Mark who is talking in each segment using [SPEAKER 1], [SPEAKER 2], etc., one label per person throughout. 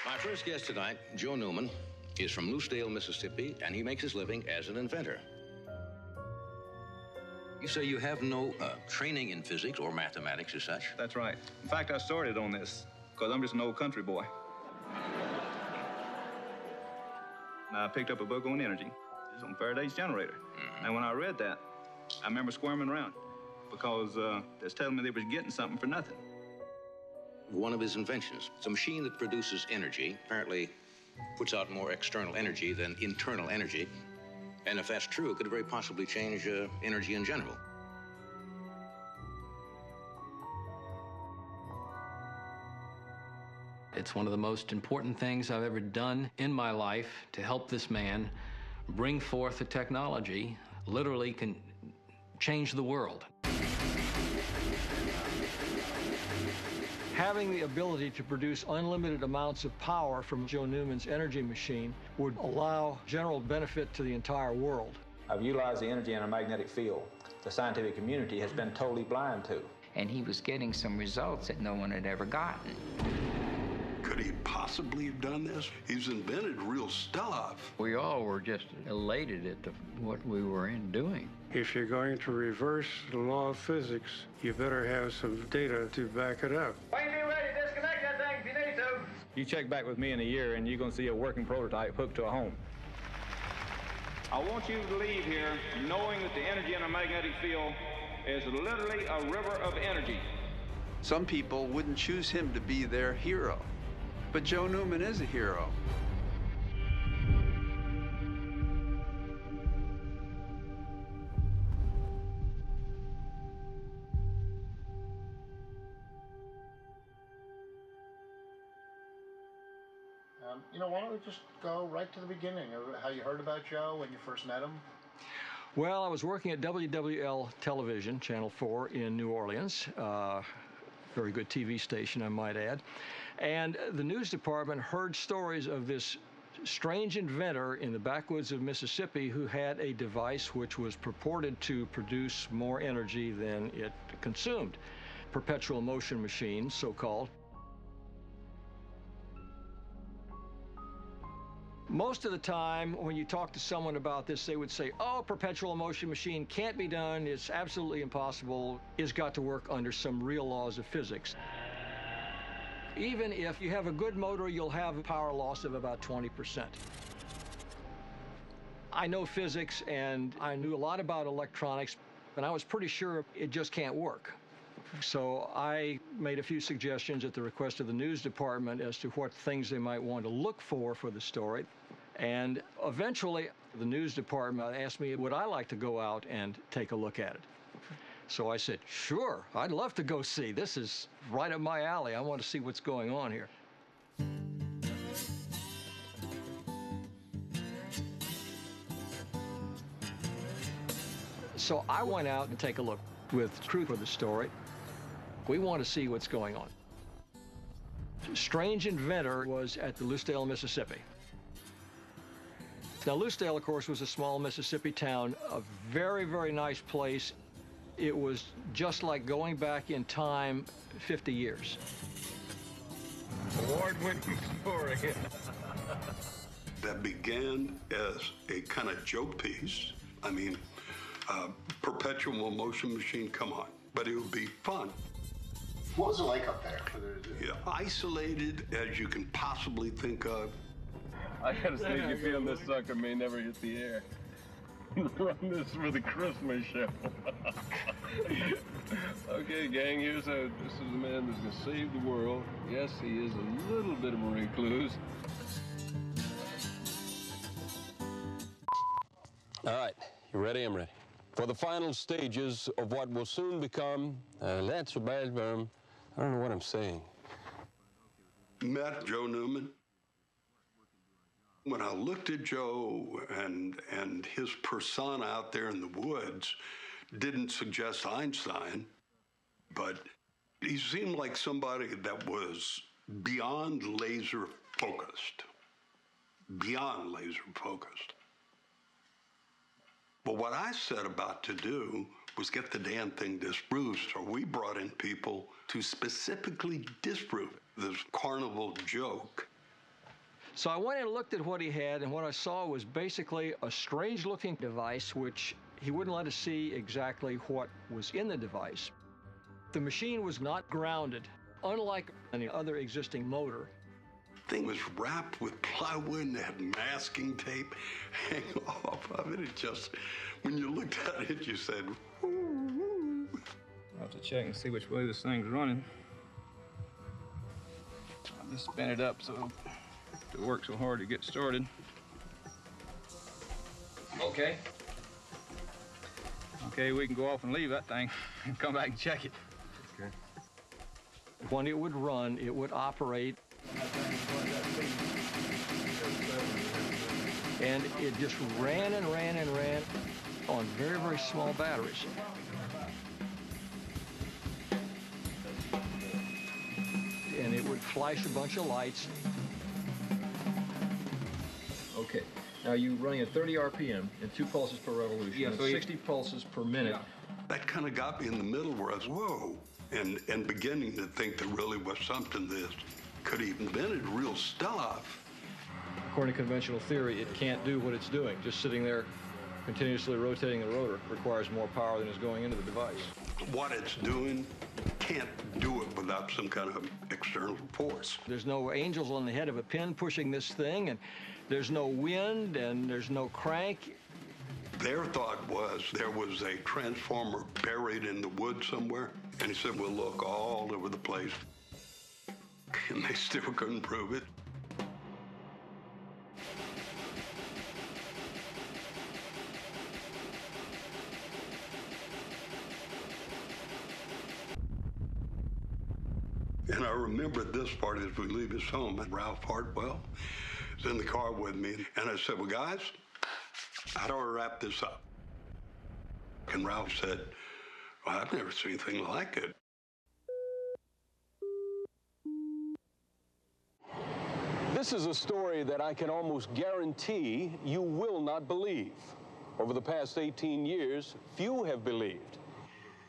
[SPEAKER 1] My first guest tonight, Joe Newman, is from Lucedale, Mississippi, and he makes his living as an inventor. You say you have no training in physics or mathematics as such?
[SPEAKER 2] That's right. In fact, I started on this because I'm just an old country boy. And I picked up a book on energy. It's on Faraday's generator. Mm-hmm. And when I read that, I remember squirming around because they was telling me they was getting something for nothing.
[SPEAKER 1] One of his inventions, it's a machine that produces energy, apparently puts out more external energy than internal energy. And if that's true, it could very possibly change energy in general.
[SPEAKER 3] It's one of the most important things I've ever done in my life to help this man bring forth a technology literally can change the world.
[SPEAKER 4] Having the ability to produce unlimited amounts of power from Joe Newman's energy machine would allow general benefit to the entire world.
[SPEAKER 5] I've utilized the energy in a magnetic field the scientific community has been totally blind to.
[SPEAKER 6] And he was getting some results that no one had ever gotten.
[SPEAKER 7] Could he possibly have done this? He's invented real stuff.
[SPEAKER 8] We all were just elated at what we were doing.
[SPEAKER 9] If you're going to reverse the law of physics, you better have some data to back it up.
[SPEAKER 10] When you're ready, disconnect that thing if you need to.
[SPEAKER 2] You check back with me in a year and you're going to see a working prototype hooked to a home. I want you to leave here knowing that the energy in a magnetic field is literally a river of energy.
[SPEAKER 11] Some people wouldn't choose him to be their hero, but Joe Newman is a hero.
[SPEAKER 12] Why don't we just go right to the beginning of how you heard about Joe when you first met him?
[SPEAKER 4] Well, I was working at WWL Television, Channel 4 in New Orleans. Very good TV station, I might add. And the news department heard stories of this strange inventor in the backwoods of Mississippi who had a device which was purported to produce more energy than it consumed. Perpetual motion machine, so-called. Most of the time, when you talk to someone about this, they would say, oh, perpetual motion machine can't be done, it's absolutely impossible, it's got to work under some real laws of physics. Even if you have a good motor, you'll have a power loss of about 20%. I know physics, and I knew a lot about electronics, and I was pretty sure it just can't work. So I made a few suggestions at the request of the news department as to what things they might want to look for the story. And eventually, the news department asked me, would I like to go out and take a look at it? So I said, sure, I'd love to go see. This is right up my alley. I want to see what's going on here. So I went out and take a look with crew for the story. We want to see what's going on. Strange inventor was at the Lucedale, Mississippi. Now, Lucedale, of course, was a small Mississippi town, a very, very nice place. It was just like going back in time 50 years.
[SPEAKER 9] Award-winning story.
[SPEAKER 7] That began as a kind of joke piece. I mean, perpetual motion machine, come on. But it would be fun.
[SPEAKER 12] What was it like up there?
[SPEAKER 7] Yeah, isolated as you can possibly think of.
[SPEAKER 9] I got a sneaky feeling this sucker may never hit the air. Run this for the Christmas show. Okay, gang, this is a man that's going to save the world. Yes, he is a little bit of a recluse.
[SPEAKER 13] All right, you ready? I'm ready. For the final stages of what will soon become, that's a bad verb. I don't know what I'm saying.
[SPEAKER 7] Met Joe Newman. When I looked at Joe and his persona out there in the woods, didn't suggest Einstein, but he seemed like somebody that was beyond laser focused. Beyond laser focused. But what I set about to do was get the damn thing disproved. So we brought in people to specifically disprove it. This carnival joke
[SPEAKER 4] So I went and looked at what he had, and what I saw was basically a strange-looking device, which he wouldn't let us see exactly what was in the device. The machine was not grounded, unlike any other existing motor.
[SPEAKER 7] The thing was wrapped with plywood and had masking tape hanging off of it. It just, when you looked at it, you said, "Ooh."
[SPEAKER 2] I'll have to check and see which way this thing's running. I'll just spin it up so it works so hard to get started. Okay. Okay, we can go off and leave that thing and come back and check it.
[SPEAKER 13] Okay.
[SPEAKER 4] When it would run, it would operate. And it just ran and ran and ran on very, very small batteries. And it would flash a bunch of lights.
[SPEAKER 14] Okay. Now you're running at 30 RPM and 2 pulses per revolution.
[SPEAKER 2] Yeah, so
[SPEAKER 14] 60 pulses per minute.
[SPEAKER 2] Yeah.
[SPEAKER 7] That kind of got me in the middle where I was, whoa, and beginning to think there really was something this could have invented real stuff.
[SPEAKER 4] According to conventional theory, it can't do what it's doing. Just sitting there continuously rotating the rotor requires more power than is going into the device.
[SPEAKER 7] What it's doing can't do it without some kind of external force.
[SPEAKER 4] There's no angels on the head of a pin pushing this thing, and there's no wind, and there's no crank.
[SPEAKER 7] Their thought was there was a transformer buried in the woods somewhere, and he said, we'll look all over the place. And they still couldn't prove it. And I remember this part as we leave his home, and Ralph Hartwell was in the car with me. And I said, well, guys, how do I wrap this up? And Ralph said, well, I've never seen anything like it.
[SPEAKER 13] This is a story that I can almost guarantee you will not believe. Over the past 18 years, few have believed.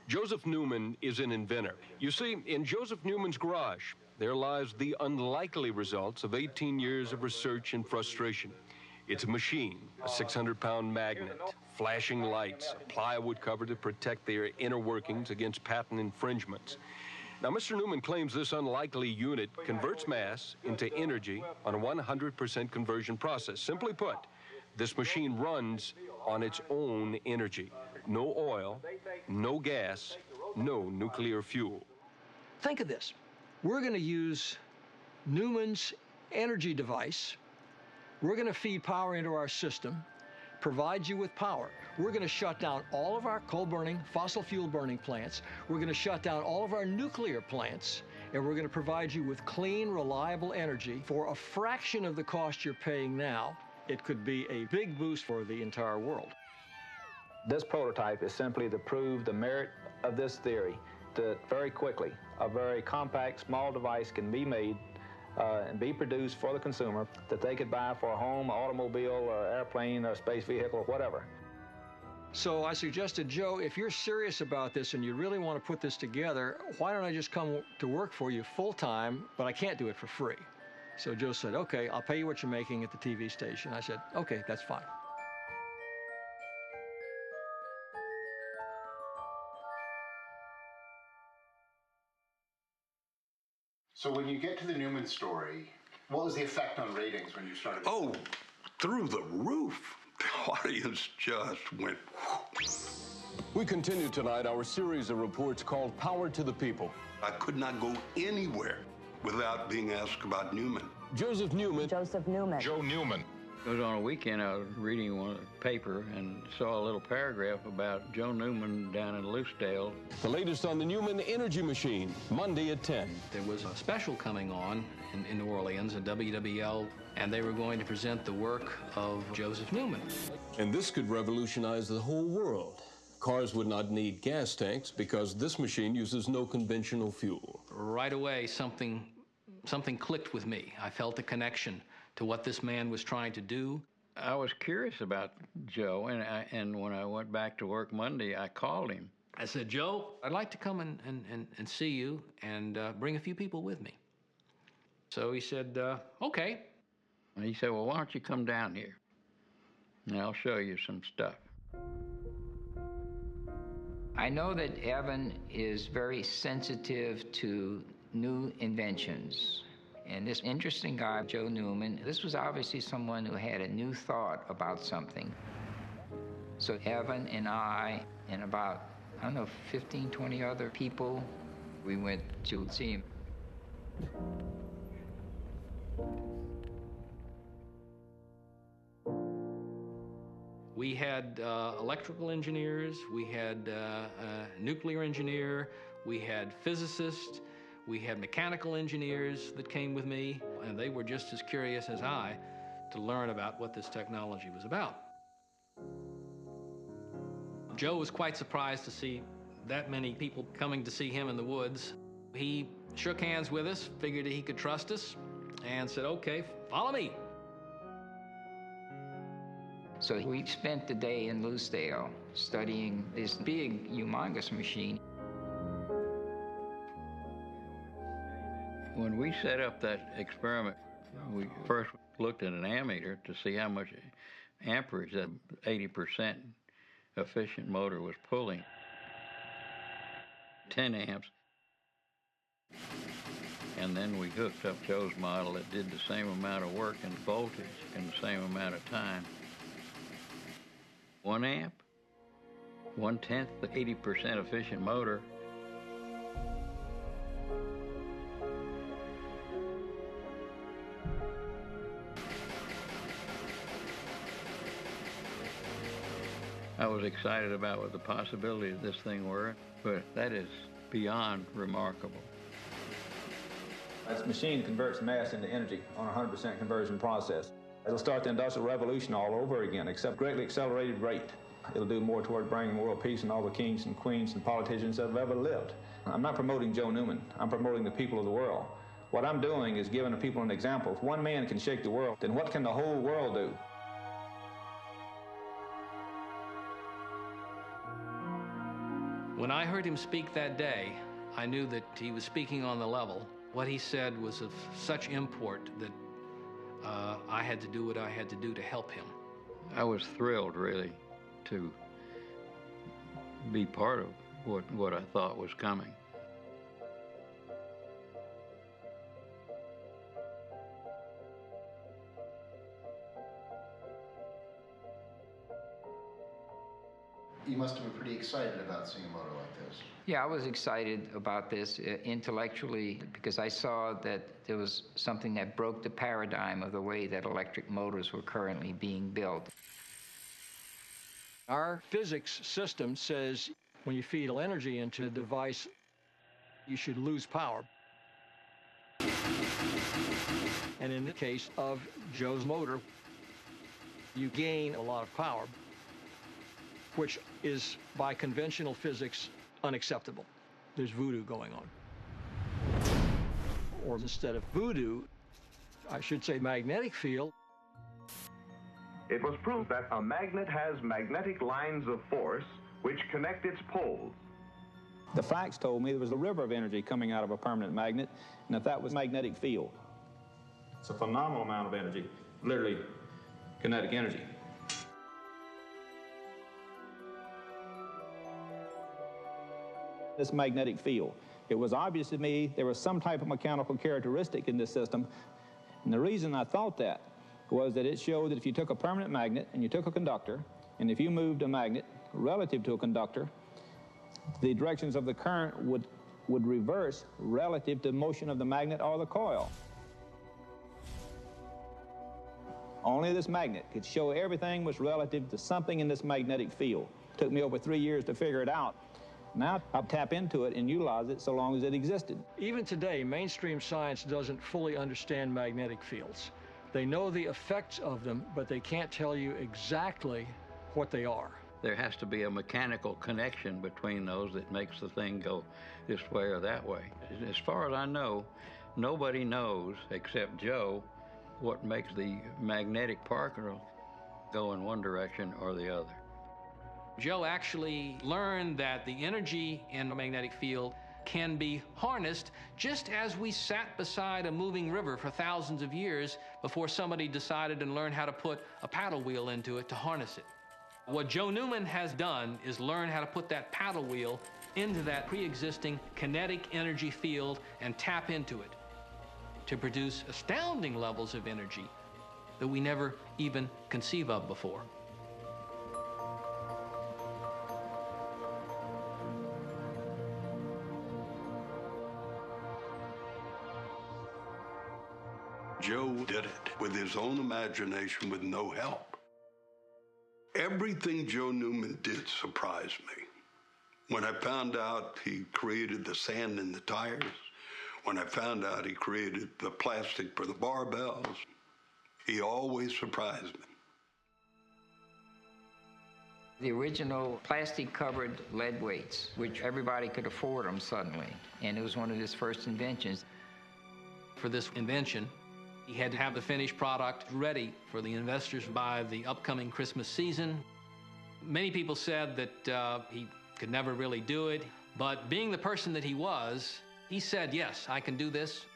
[SPEAKER 13] Joseph Newman is an inventor. You see, in Joseph Newman's garage, there lies the unlikely results of 18 years of research and frustration. It's a machine, a 600-pound magnet, flashing lights, a plywood cover to protect their inner workings against patent infringements. Now, Mr. Newman claims this unlikely unit converts mass into energy on a 100% conversion process. Simply put, this machine runs on its own energy. No oil, no gas, no nuclear fuel.
[SPEAKER 4] Think of this. We're going to use Newman's energy device. We're going to feed power into our system, provide you with power. We're going to shut down all of our coal-burning, fossil fuel-burning plants. We're going to shut down all of our nuclear plants, and we're going to provide you with clean, reliable energy for a fraction of the cost you're paying now. It could be a big boost for the entire world.
[SPEAKER 5] This prototype is simply to prove the merit of this theory, that very quickly a very compact, small device can be made and be produced for the consumer that they could buy for a home, automobile, or airplane, or space vehicle, or whatever.
[SPEAKER 4] So I suggested, Joe, if you're serious about this and you really want to put this together, why don't I just come to work for you full-time, but I can't do it for free. So Joe said, okay, I'll pay you what you're making at the TV station. I said, okay, that's fine.
[SPEAKER 12] So when you get to the Newman story, what was the effect on ratings when you started?
[SPEAKER 7] Oh, through the roof. The audience just went whoop.
[SPEAKER 13] We continue tonight our series of reports called Power to the People.
[SPEAKER 7] I could not go anywhere without being asked about Newman.
[SPEAKER 13] Joseph Newman.
[SPEAKER 15] Joseph Newman.
[SPEAKER 9] Joe Newman.
[SPEAKER 8] It was on a weekend I was reading one paper and saw a little paragraph about Joe Newman down in Loosedale.
[SPEAKER 13] The latest on the Newman Energy Machine, Monday at 10.
[SPEAKER 3] There was a special coming on in New Orleans, a WWL, and they were going to present the work of Joseph Newman.
[SPEAKER 13] And this could revolutionize the whole world. Cars would not need gas tanks because this machine uses no conventional fuel.
[SPEAKER 3] Right away, something clicked with me. I felt a connection to what this man was trying to do.
[SPEAKER 8] I was curious about Joe, and when I went back to work Monday, I called him.
[SPEAKER 3] I said, Joe, I'd like to come and see you and bring a few people with me. So he said, okay.
[SPEAKER 8] And he said, well, why don't you come down here and I'll show you some stuff.
[SPEAKER 6] I know that Evan is very sensitive to new inventions. And this interesting guy, Joe Newman, this was obviously someone who had a new thought about something. So Evan and I, and about, 15, 20 other people, we went to see him.
[SPEAKER 3] We had electrical engineers, we had a nuclear engineer, we had physicists, we had mechanical engineers that came with me, and they were just as curious as I to learn about what this technology was about. Joe was quite surprised to see that many people coming to see him in the woods. He shook hands with us, figured he could trust us, and said, okay, follow me.
[SPEAKER 6] So we spent the day in Lucedale studying this big, humongous machine.
[SPEAKER 8] When we set up that experiment, we first looked at an ammeter to see how much amperage that 80% efficient motor was pulling. 10 amps. And then we hooked up Joe's model that did the same amount of work and voltage in the same amount of time. 1 amp, 1/10 the 80% efficient motor. I was excited about what the possibilities of this thing were, but that is beyond remarkable.
[SPEAKER 5] This machine converts mass into energy on a 100% conversion process. It'll start the Industrial Revolution all over again, except greatly accelerated rate. It'll do more toward bringing world peace and all the kings and queens and politicians that have ever lived. I'm not promoting Joe Newman. I'm promoting the people of the world. What I'm doing is giving the people an example. If one man can shake the world, then what can the whole world do?
[SPEAKER 3] When I heard him speak that day, I knew that he was speaking on the level. What he said was of such import that I had to do what I had to do to help him.
[SPEAKER 8] I was thrilled, really, to be part of what I thought was coming.
[SPEAKER 12] You must have been pretty excited about seeing a motor like this.
[SPEAKER 6] Yeah, I was excited about this intellectually because I saw that there was something that broke the paradigm of the way that electric motors were currently being built.
[SPEAKER 4] Our physics system says when you feed energy into a device, you should lose power. And in the case of Joe's motor, you gain a lot of power, which is, by conventional physics, unacceptable. There's voodoo going on. Or instead of voodoo, I should say magnetic field.
[SPEAKER 15] It was proved that a magnet has magnetic lines of force which connect its poles.
[SPEAKER 5] The facts told me there was a river of energy coming out of a permanent magnet, and that that was magnetic field. It's a phenomenal amount of energy, literally kinetic energy. This magnetic field. It was obvious to me there was some type of mechanical characteristic in this system, and the reason I thought that was that it showed that if you took a permanent magnet and you took a conductor, and if you moved a magnet relative to a conductor, the directions of the current would reverse relative to motion of the magnet or the coil. Only this magnet could show everything was relative to something in this magnetic field. It took me over 3 years to figure it out. Now I'll tap into it and utilize it so long as it existed.
[SPEAKER 4] Even today, mainstream science doesn't fully understand magnetic fields. They know the effects of them, but they can't tell you exactly what they are.
[SPEAKER 8] There has to be a mechanical connection between those that makes the thing go this way or that way. As far as I know, nobody knows except Joe what makes the magnetic particle go in one direction or the other.
[SPEAKER 3] Joe actually learned that the energy in the magnetic field can be harnessed, just as we sat beside a moving river for thousands of years before somebody decided and learned how to put a paddle wheel into it to harness it. What Joe Newman has done is learn how to put that paddle wheel into that pre-existing kinetic energy field and tap into it to produce astounding levels of energy that we never even conceive of before.
[SPEAKER 7] Joe did it with his own imagination with no help. Everything Joe Newman did surprised me. When I found out he created the sand in the tires, when I found out he created the plastic for the barbells, he always surprised me.
[SPEAKER 6] The original plastic-covered lead weights, which everybody could afford them suddenly, and it was one of his first inventions.
[SPEAKER 3] For this invention, he had to have the finished product ready for the investors by the upcoming Christmas season. Many people said that he could never really do it, but being the person that he was, he said, yes, I can do this.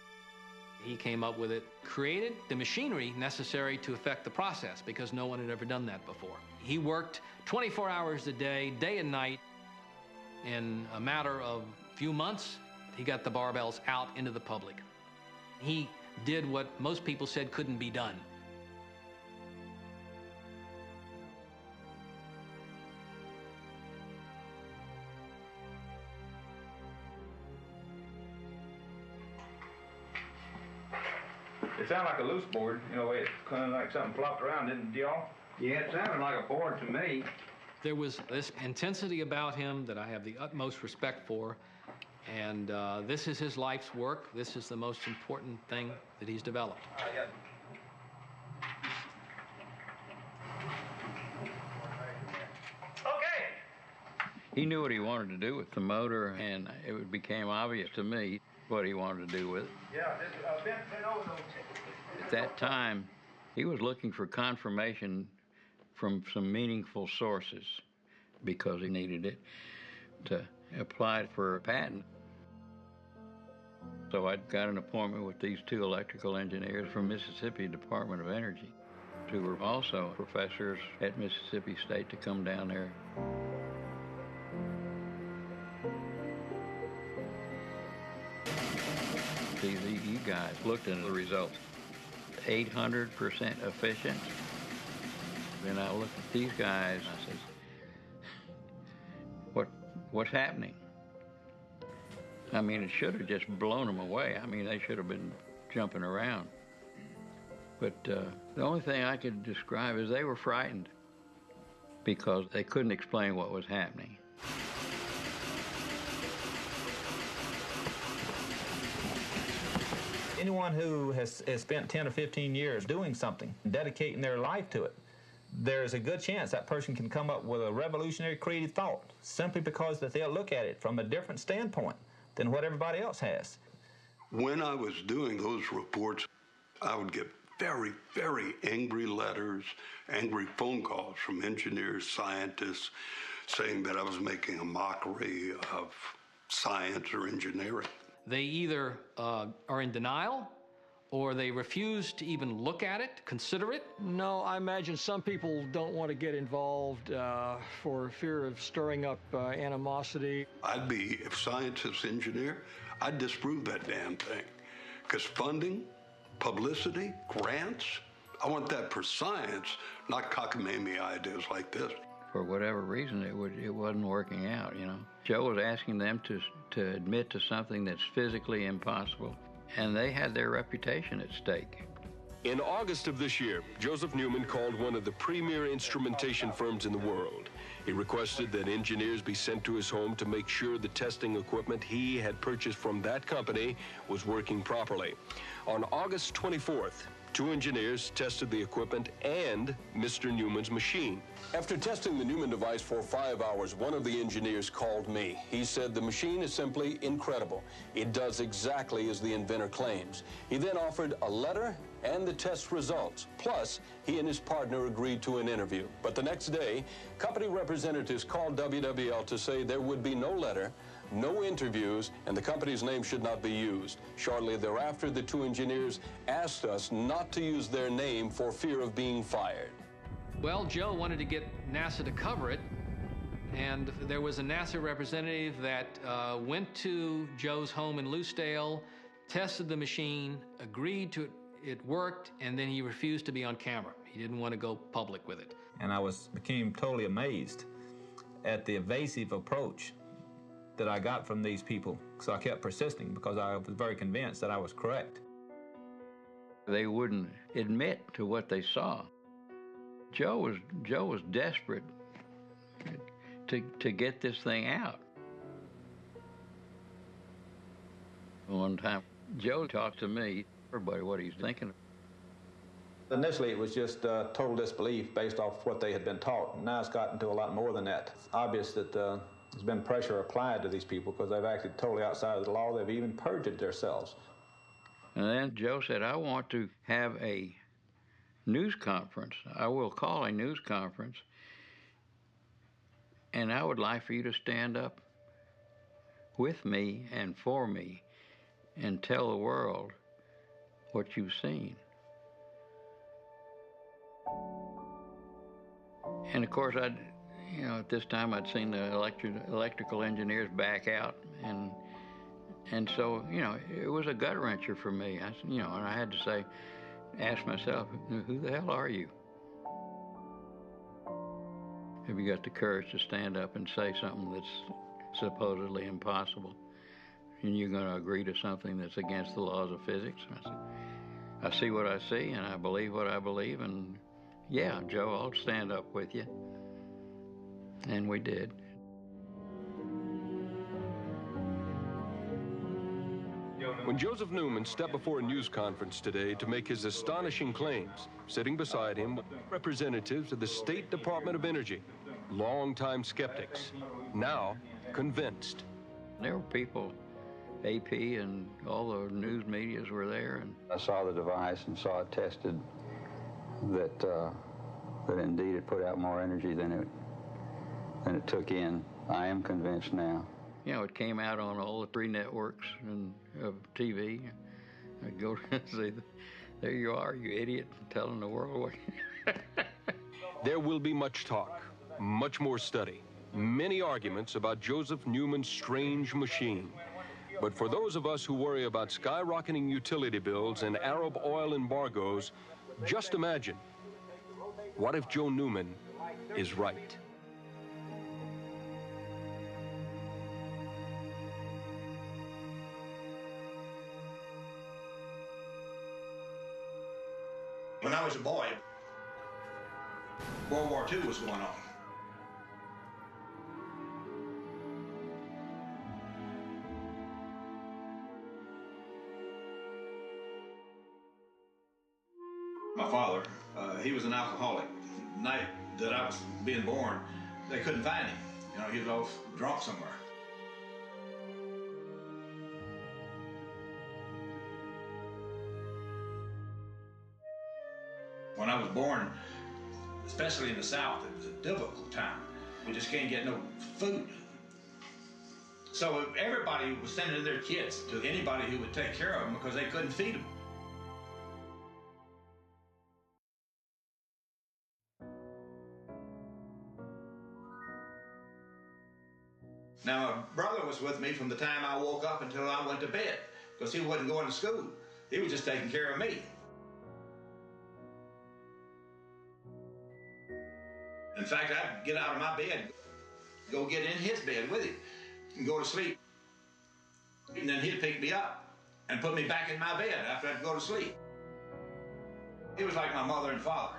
[SPEAKER 3] He came up with it, created the machinery necessary to effect the process because no one had ever done that before. He worked 24 hours a day, day and night. In a matter of few months, he got the barbells out into the public. He did what most people said couldn't be done.
[SPEAKER 2] It sounded like a loose board, you know, it kind of like something flopped around, didn't y'all?
[SPEAKER 8] Yeah, it sounded like a board to me.
[SPEAKER 3] There was this intensity about him that I have the utmost respect for, and this is his life's work. This is the most important thing that he's developed.
[SPEAKER 8] He knew what he wanted to do with the motor, and it became obvious to me what he wanted to do with it.
[SPEAKER 2] Yeah,
[SPEAKER 8] At that time, he was looking for confirmation from some meaningful sources because he needed it to apply for a patent. So I got an appointment with these two electrical engineers from Mississippi Department of Energy, who were also professors at Mississippi State, to come down there. These EE guys looked into the results. 800% efficient. Then I looked at these guys and I said, what's happening? I mean, it should have just blown them away. I mean, they should have been jumping around. But the only thing I could describe is they were frightened because they couldn't explain what was happening.
[SPEAKER 16] Anyone who has spent 10 or 15 years doing something, dedicating their life to it, there's a good chance that person can come up with a revolutionary creative thought simply because that they'll look at it from a different standpoint than what everybody else has.
[SPEAKER 7] When I was doing those reports, I would get very, very angry letters, angry phone calls from engineers, scientists, saying that I was making a mockery of science or engineering.
[SPEAKER 3] They either are in denial or they refuse to even look at it, consider it.
[SPEAKER 4] No, I imagine some people don't want to get involved for fear of stirring up animosity.
[SPEAKER 7] I'd be, if scientist engineer, I'd disprove that damn thing. Because funding, publicity, grants, I want that for science, not cockamamie ideas like this.
[SPEAKER 8] For whatever reason, it wasn't working out, you know. Joe was asking them to admit to something that's physically impossible, and they had their reputation at stake.
[SPEAKER 13] In August of this year, Joseph Newman called one of the premier instrumentation firms in the world. He requested that engineers be sent to his home to make sure the testing equipment he had purchased from that company was working properly. On August 24th, 2 engineers tested the equipment and Mr. Newman's machine. After testing the Newman device for 5 hours, one of the engineers called me. He said the machine is simply incredible. It does exactly as the inventor claims. He then offered a letter and the test results. Plus, he and his partner agreed to an interview. But the next day, company representatives called WWL to say there would be no letter, no interviews, and the company's name should not be used. Shortly thereafter, the two engineers asked us not to use their name for fear of being fired.
[SPEAKER 3] Well, Joe wanted to get NASA to cover it, and there was a NASA representative that went to Joe's home in Lucedale, tested the machine, agreed to it worked, and then he refused to be on camera. He didn't want to go public with it.
[SPEAKER 16] And I became totally amazed at the evasive approach that I got from these people. So I kept persisting because I was very convinced that I was correct.
[SPEAKER 8] They wouldn't admit to what they saw. Joe was desperate to get this thing out. One time, Joe talked to me, everybody, what he's thinking.
[SPEAKER 5] Initially, it was just total disbelief based off what they had been taught. Now it's gotten to a lot more than that. It's obvious that there's been pressure applied to these people because they've acted totally outside of the law. They've even perjured themselves.
[SPEAKER 8] And then Joe said, I want to have a news conference. I will call a news conference, and I would like for you to stand up with me and for me and tell the world what you've seen. And of course, at this time I'd seen the electrical engineers back out, and so, it was a gut wrencher for me. And I had to ask myself, who the hell are you? Have you got the courage to stand up and say something that's supposedly impossible? And you're going to agree to something that's against the laws of physics? I said, I see what I see, and I believe what I believe, and yeah, Joe, I'll stand up with you. And we did.
[SPEAKER 13] When Joseph Newman stepped before a news conference today to make his astonishing claims, sitting beside him were representatives of the State Department of Energy, longtime skeptics, now convinced.
[SPEAKER 8] There were people, AP and all the news medias were there. And
[SPEAKER 17] I saw the device and saw it tested that indeed it put out more energy than it took in. I am convinced now.
[SPEAKER 8] It came out on all the 3 networks of TV. I'd go and say, there you are, you idiot, telling the world what.
[SPEAKER 13] There will be much talk, much more study, many arguments about Joseph Newman's strange machine. But for those of us who worry about skyrocketing utility bills and Arab oil embargoes, just imagine, what if Joe Newman is right?
[SPEAKER 1] When I was a boy, World War II was going on. My father, he was an alcoholic. The night that I was being born, they couldn't find him. He was off drunk somewhere. When I was born, especially in the South, it was a difficult time. We just can't get no food. So everybody was sending their kids to anybody who would take care of them because they couldn't feed them. Now, my brother was with me from the time I woke up until I went to bed because he wasn't going to school. He was just taking care of me. In fact, I'd get out of my bed, go get in his bed with him, and go to sleep. And then he'd pick me up and put me back in my bed after I'd go to sleep. He was like my mother and father.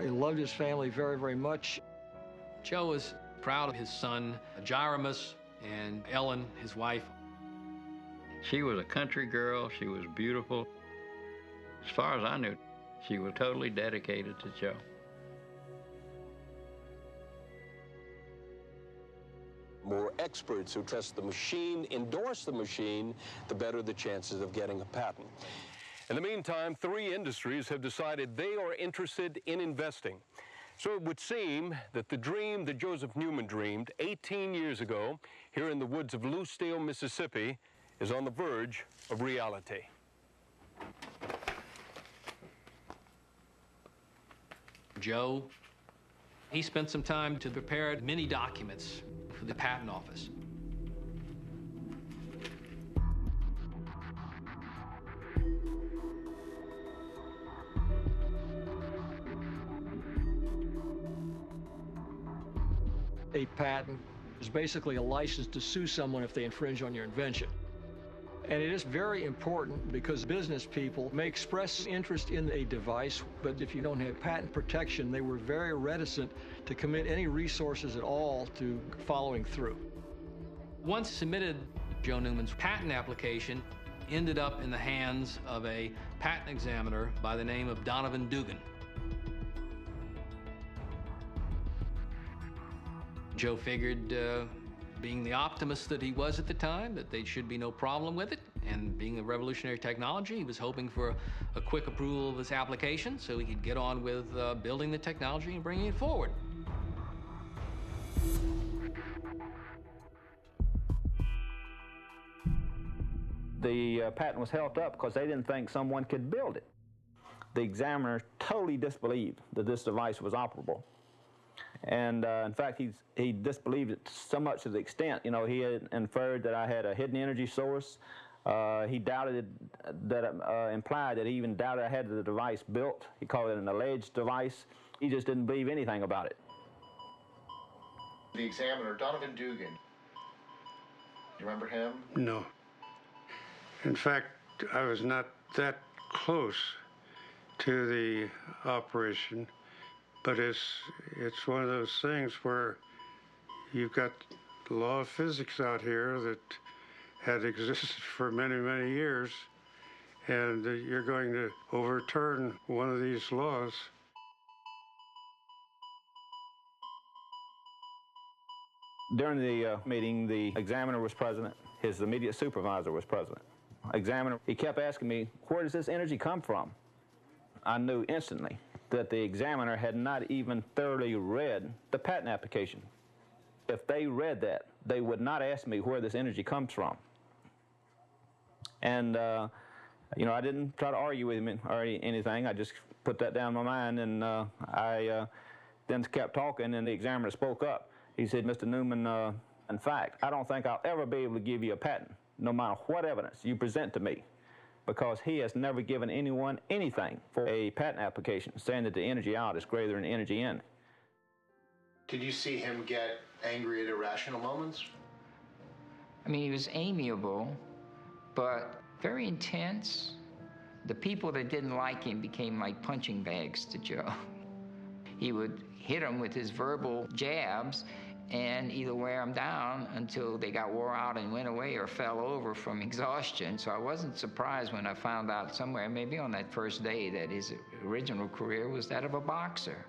[SPEAKER 4] He loved his family very, very much.
[SPEAKER 3] Joe was proud of his son, Jaramus, and Ellen, his wife.
[SPEAKER 8] She was a country girl. She was beautiful. As far as I knew, she was totally dedicated to Joe.
[SPEAKER 13] More experts who test the machine, endorse the machine, the better the chances of getting a patent. In the meantime, 3 industries have decided they are interested in investing. So it would seem that the dream that Joseph Newman dreamed 18 years ago here in the woods of Lucedale, Mississippi, is on the verge of reality.
[SPEAKER 3] Joe, he spent some time to prepare many documents for the Patent Office.
[SPEAKER 4] A patent is basically a license to sue someone if they infringe on your invention. And it is very important because business people may express interest in a device, but if you don't have patent protection, they were very reticent to commit any resources at all to following through.
[SPEAKER 3] Once submitted, Joe Newman's patent application ended up in the hands of a patent examiner by the name of Donovan Dugan. Joe figured, being the optimist that he was at the time, that there should be no problem with it. And being a revolutionary technology, he was hoping for a quick approval of his application so he could get on with building the technology and bringing it forward.
[SPEAKER 5] The patent was held up because they didn't think someone could build it. The examiner totally disbelieved that this device was operable. And in fact, he disbelieved it so much to the extent, he had inferred that I had a hidden energy source. He doubted that, implied that he even doubted I had the device built. He called it an alleged device. He just didn't believe anything about it.
[SPEAKER 12] The examiner, Donovan Dugan. You remember him?
[SPEAKER 7] No. In fact, I was not that close to the operation. But it's one of those things where you've got the law of physics out here that had existed for many, many years, and you're going to overturn one of these laws.
[SPEAKER 5] During the meeting, the examiner was present. His immediate supervisor was present. Examiner, he kept asking me, where does this energy come from? I knew instantly that the examiner had not even thoroughly read the patent application. If they read that, they would not ask me where this energy comes from. And, I didn't try to argue with him or anything. I just put that down in my mind, and I then kept talking, and the examiner spoke up. He said, Mr. Newman, in fact, I don't think I'll ever be able to give you a patent, no matter what evidence you present to me, because he has never given anyone anything for a patent application saying that the energy out is greater than the energy in.
[SPEAKER 12] Did you see him get angry at irrational moments?
[SPEAKER 6] I mean, he was amiable, but very intense. The people that didn't like him became like punching bags to Joe. He would hit them with his verbal jabs and either wear them down until they got wore out and went away or fell over from exhaustion. So I wasn't surprised when I found out somewhere, maybe on that first day, that his original career was that of a boxer.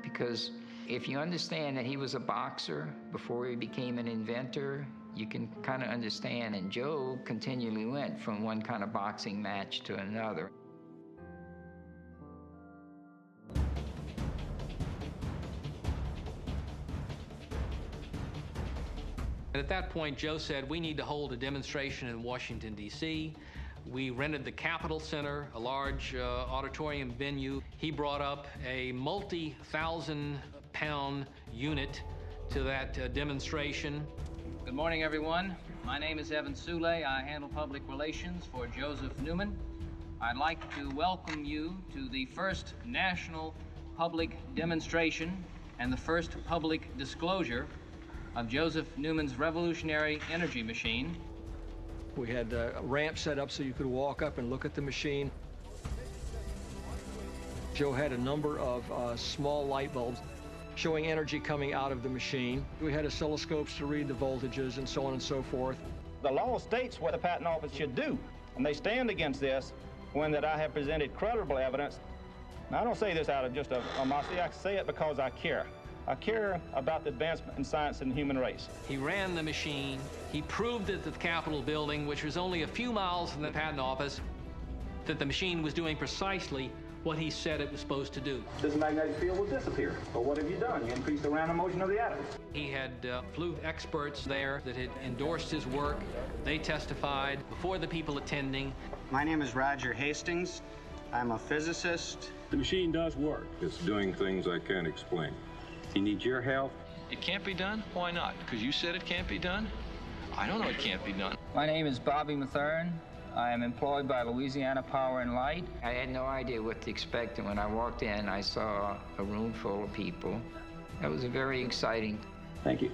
[SPEAKER 6] Because if you understand that he was a boxer before he became an inventor, you can kind of understand. And Joe continually went from one kind of boxing match to another.
[SPEAKER 3] And at that point, Joe said, we need to hold a demonstration in Washington, D.C. We rented the Capitol Center, a large auditorium venue. He brought up a multi-thousand-pound unit to that demonstration.
[SPEAKER 18] Good morning, everyone. My name is Evan Sule. I handle public relations for Joseph Newman. I'd like to welcome you to the first national public demonstration and the first public disclosure of Joseph Newman's revolutionary energy machine.
[SPEAKER 4] We had a ramp set up so you could walk up and look at the machine. Joe had a number of small light bulbs showing energy coming out of the machine. We had oscilloscopes to read the voltages and so on and so forth.
[SPEAKER 16] The law states what the Patent Office should do, and they stand against this when that I have presented credible evidence. Now, I don't say this out of just animosity. I say it because I care. I care about the advancement in science and the human race.
[SPEAKER 3] He ran the machine. He proved at the Capitol building, which was only a few miles from the Patent Office, that the machine was doing precisely what he said it was supposed to do.
[SPEAKER 16] This magnetic field will disappear. But what have you done? You increased the random motion of the atoms.
[SPEAKER 3] He had flew experts there that had endorsed his work. They testified before the people attending.
[SPEAKER 19] My name is Roger Hastings. I'm a physicist.
[SPEAKER 9] The machine does work. It's doing things I can't explain. He needs your help.
[SPEAKER 20] It can't be done? Why not? Because you said it can't be done? I don't know it can't be done.
[SPEAKER 6] My name is Bobby Mathern. I am employed by Louisiana Power and Light. I had no idea what to expect, and when I walked in, I saw a room full of people. That was very exciting.
[SPEAKER 16] Thank you.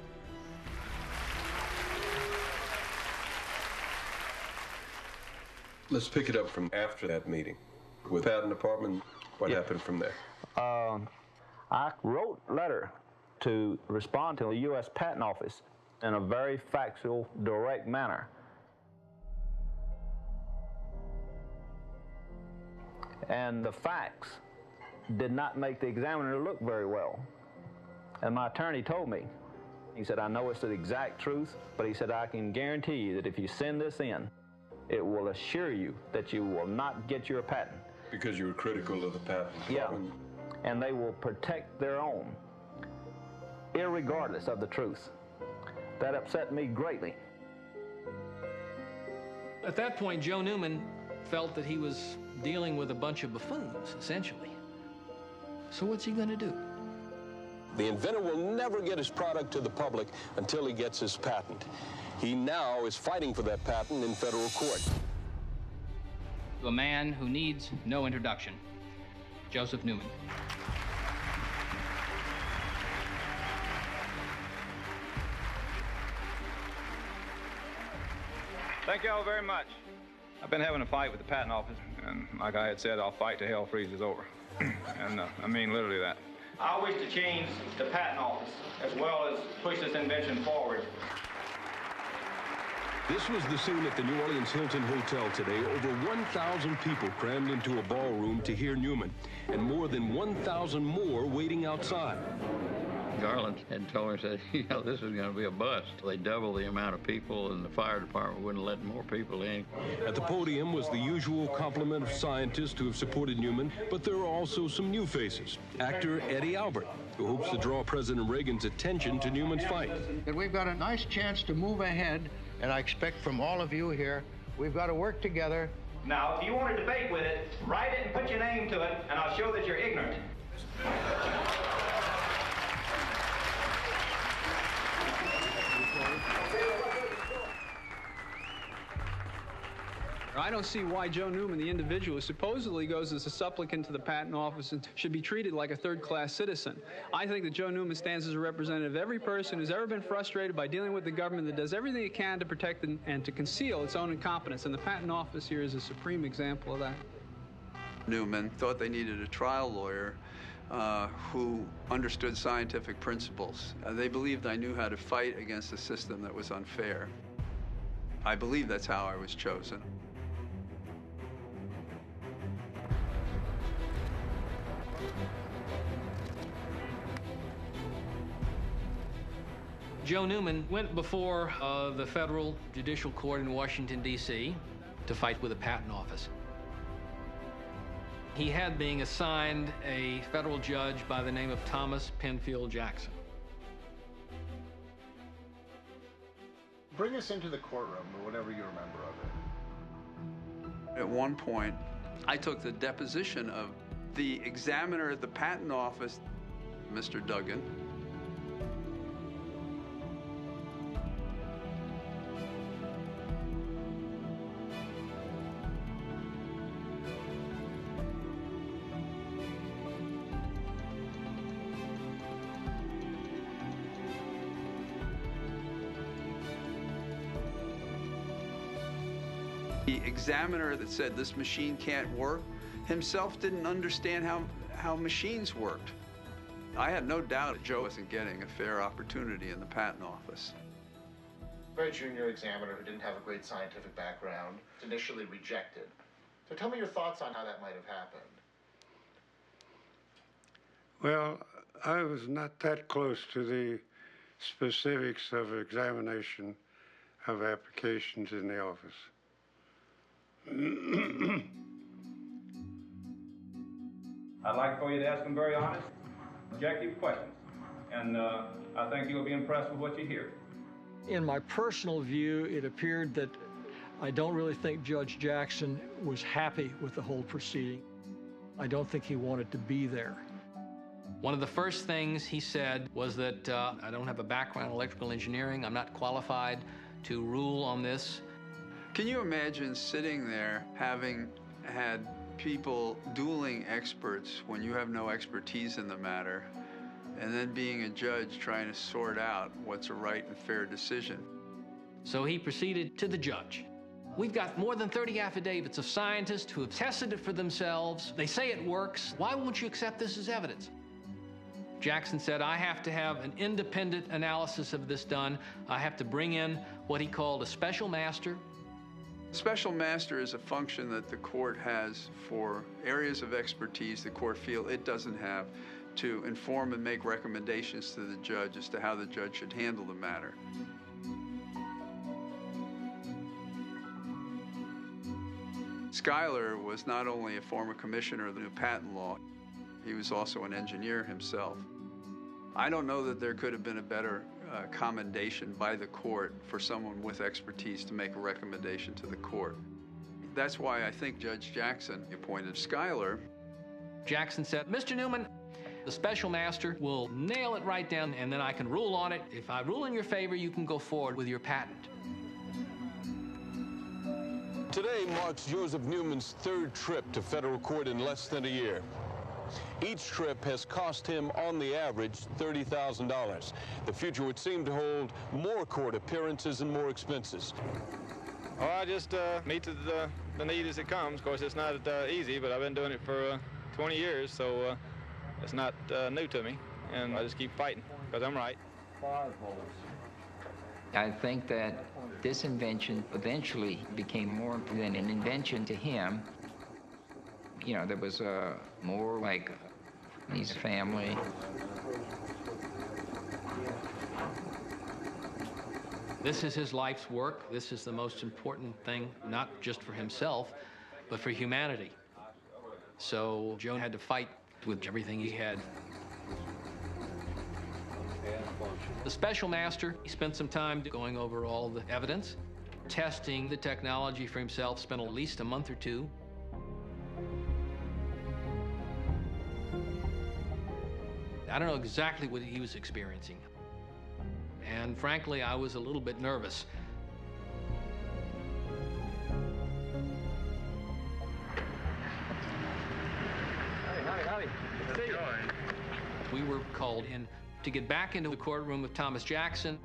[SPEAKER 13] Let's pick it up from after that meeting. With Patent Department, what happened from there?
[SPEAKER 5] I wrote a letter to respond to the U.S. Patent Office in a very factual, direct manner. And the facts did not make the examiner look very well. And my attorney told me, he said, I know it's the exact truth, but he said, I can guarantee you that if you send this in, it will assure you that you will not get your patent.
[SPEAKER 13] Because you were critical of the patent.
[SPEAKER 5] Yeah, and they will protect their own, irregardless of the truth. That upset me greatly.
[SPEAKER 3] At that point, Joe Newman felt that he was dealing with a bunch of buffoons, essentially. So what's he going to do?
[SPEAKER 13] The inventor will never get his product to the public until he gets his patent. He now is fighting for that patent in federal court.
[SPEAKER 18] A man who needs no introduction, Joseph Newman.
[SPEAKER 2] Thank you all very much. I've been having a fight with the patent office, and like I had said, I'll fight till hell freezes over. And I mean literally that. I wish to change the patent office as well as push this invention forward.
[SPEAKER 13] This was the scene at the New Orleans Hilton Hotel today. Over 1,000 people crammed into a ballroom to hear Newman, and more than 1,000 more waiting outside.
[SPEAKER 8] Garland had told her, said, you know, this is going to be a bust. They doubled the amount of people, and the fire department wouldn't let more people in.
[SPEAKER 13] At the podium was the usual complement of scientists who have supported Newman, but there are also some new faces. Actor Eddie Albert, who hopes to draw President Reagan's attention to Newman's fight.
[SPEAKER 21] And we've got a nice chance to move ahead, and I expect from all of you here, we've got to work together.
[SPEAKER 2] Now, if you want to debate with it, write it and put your name to it, and I'll show that you're ignorant.
[SPEAKER 11] I don't see why Joe Newman, the individual, who supposedly goes as a supplicant to the patent office and should be treated like a third-class citizen. I think that Joe Newman stands as a representative of every person who's ever been frustrated by dealing with the government that does everything it can to protect and to conceal its own incompetence. And the patent office here is a supreme example of that. Newman thought they needed a trial lawyer who understood scientific principles. They believed I knew how to fight against a system that was unfair. I believe that's how I was chosen.
[SPEAKER 3] Joe Newman went before the Federal Judicial Court in Washington, D.C. to fight with the Patent Office. He had being assigned a federal judge by the name of Thomas Penfield Jackson.
[SPEAKER 12] Bring us into the courtroom, or whatever you remember of it.
[SPEAKER 11] At one point, I took the deposition of the examiner at the Patent Office, Mr. Duggan. The examiner that said this machine can't work himself didn't understand how machines worked. I had no doubt that Joe wasn't getting a fair opportunity in the Patent Office.
[SPEAKER 12] Very junior examiner who didn't have a great scientific background, initially rejected. So tell me your thoughts on how that might have happened.
[SPEAKER 22] Well, I was not that close to the specifics of examination of applications in the office.
[SPEAKER 2] I'd like for you to ask them very honest, objective questions. And I think you'll be impressed with what you hear.
[SPEAKER 4] In my personal view, it appeared that I don't really think Judge Jackson was happy with the whole proceeding. I don't think he wanted to be there.
[SPEAKER 3] One of the first things he said was that I don't have a background in electrical engineering. I'm not qualified to rule on this.
[SPEAKER 11] Can you imagine sitting there having had people dueling experts when you have no expertise in the matter, and then being a judge trying to sort out what's a right and fair decision?
[SPEAKER 3] So he proceeded to the judge. We've got more than 30 affidavits of scientists who have tested it for themselves. They say it works. Why won't you accept this as evidence? Jackson said, I have to have an independent analysis of this done. I have to bring in what he called a special master.
[SPEAKER 11] Special master is a function that the court has for areas of expertise the court feel it doesn't have, to inform and make recommendations to the judge as to how the judge should handle the matter. Schuyler was not only a former commissioner of the new patent law, he was also an engineer himself. I don't know that there could have been a better commendation by the court for someone with expertise to make a recommendation to the court. That's why I think Judge Jackson appointed Schuyler.
[SPEAKER 3] Jackson said, Mr. Newman, the special master will nail it right down, and then I can rule on it. If I rule in your favor, you can go forward with your patent.
[SPEAKER 13] Today marks Joseph Newman's third trip to federal court in less than a year. Each trip has cost him, on the average, $30,000. The future would seem to hold more court appearances and more expenses.
[SPEAKER 2] Oh, I just meet the need as it comes. Of course, it's not easy, but I've been doing it for 20 years, so it's not new to me. And I just keep fighting, because I'm right.
[SPEAKER 6] I think that this invention eventually became more than an invention to him. You know, there was more like his family.
[SPEAKER 3] This is his life's work. This is the most important thing, not just for himself, but for humanity. So Joe had to fight with everything he had. The special master, he spent some time going over all the evidence, testing the technology for himself, spent at least a month or two. I don't know exactly what he was experiencing. And frankly, I was a little bit nervous.
[SPEAKER 2] Howdy.
[SPEAKER 3] We were called in to get back into the courtroom with Thomas Jackson.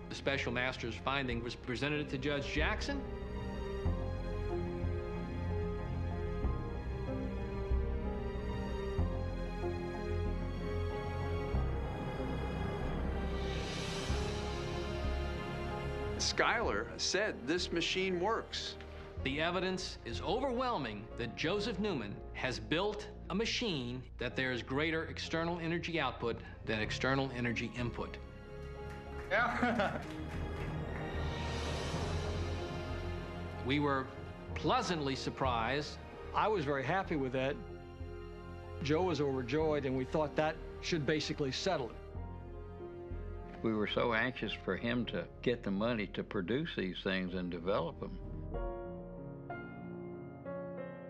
[SPEAKER 3] The special master's finding was presented to Judge Jackson.
[SPEAKER 11] Schuyler said this machine works.
[SPEAKER 3] The evidence is overwhelming that Joseph Newman has built a machine that there is greater external energy output than external energy input.
[SPEAKER 2] Yeah.
[SPEAKER 3] We were pleasantly surprised.
[SPEAKER 4] I was very happy with that. Joe was overjoyed, and we thought that should basically settle it.
[SPEAKER 8] We were so anxious for him to get the money to produce these things and develop them.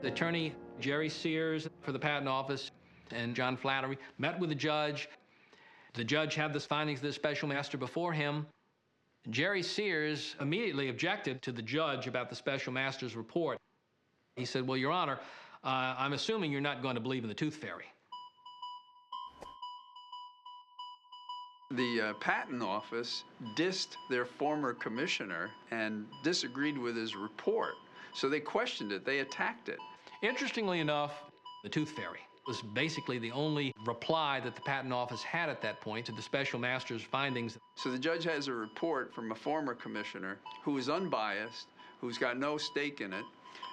[SPEAKER 3] Attorney Jerry Sears for the Patent Office and John Flattery met with the judge. The judge had the findings of the special master before him. Jerry Sears immediately objected to the judge about the special master's report. He said, well, Your Honor, I'm assuming you're not going to believe in the tooth fairy.
[SPEAKER 11] The Patent Office dissed their former commissioner and disagreed with his report. So they questioned it, they attacked it.
[SPEAKER 3] Interestingly enough, the tooth fairy was basically the only reply that the Patent Office had at that point to the special master's findings.
[SPEAKER 11] So the judge has a report from a former commissioner who is unbiased, who's got no stake in it.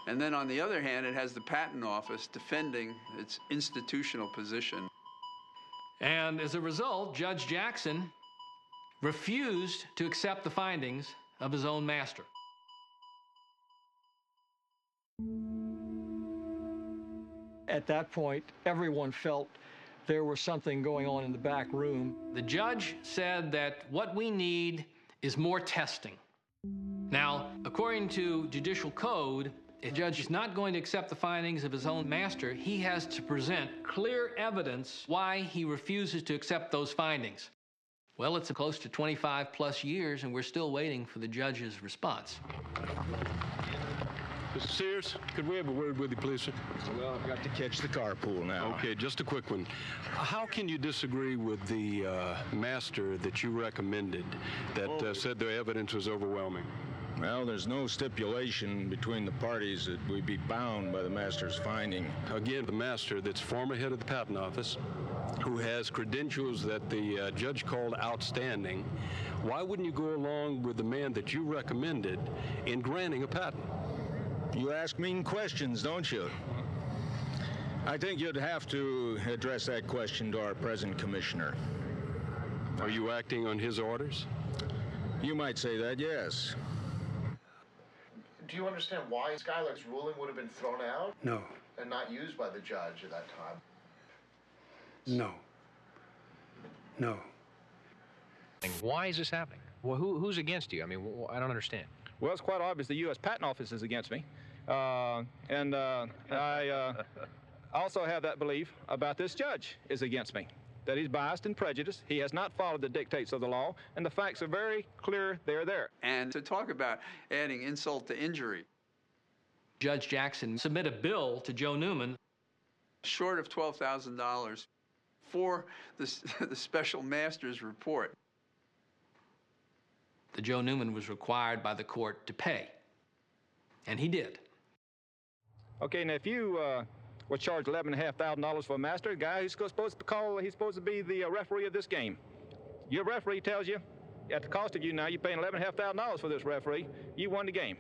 [SPEAKER 11] And then on the other hand, it has the Patent Office defending its institutional position.
[SPEAKER 3] And as a result, Judge Jackson refused to accept the findings of his own master.
[SPEAKER 4] At that point, everyone felt there was something going on in the back room.
[SPEAKER 3] The judge said that what we need is more testing. Now, according to judicial code, if a judge is not going to accept the findings of his own master, he has to present clear evidence why he refuses to accept those findings. Well, it's close to 25 plus years, and we're still waiting for the judge's response.
[SPEAKER 13] Mr. Sears, could we have a word with you, please, sir?
[SPEAKER 10] Well, I've got to catch the carpool now.
[SPEAKER 13] Okay, just a quick one. How can you disagree with the master that you recommended that said the evidence was overwhelming?
[SPEAKER 10] Well, there's no stipulation between the parties that we be bound by the master's finding.
[SPEAKER 13] Again, the master that's former head of the Patent Office, who has credentials that the judge called outstanding, why wouldn't you go along with the man that you recommended in granting a patent?
[SPEAKER 10] You ask mean questions, don't you? I think you'd have to address that question to our present commissioner.
[SPEAKER 13] Are you acting on his orders?
[SPEAKER 10] You might say that, yes.
[SPEAKER 12] Do you understand why Skylark's ruling would have been thrown out?
[SPEAKER 22] No.
[SPEAKER 12] And not used by the judge at that time?
[SPEAKER 22] No. No.
[SPEAKER 14] Why is this happening? Well, who's against you? I mean, I don't understand.
[SPEAKER 11] Well, it's quite obvious the U.S. Patent Office is against me. I also have that belief about this judge is against me, that he's biased and prejudiced. He has not followed the dictates of the law, and the facts are very clear. They're there.
[SPEAKER 23] And to talk about adding insult to injury.
[SPEAKER 3] Judge Jackson submitted a bill to Joe Newman.
[SPEAKER 23] Short of $12,000 for the special master's report.
[SPEAKER 3] The Joe Newman was required by the court to pay, and he did.
[SPEAKER 11] Okay, now if you was charged $11,500 for a master, a guy who's supposed to be the referee of this game. Your referee tells you, at the cost of you now, you're paying $11,500 for this referee. You won the game.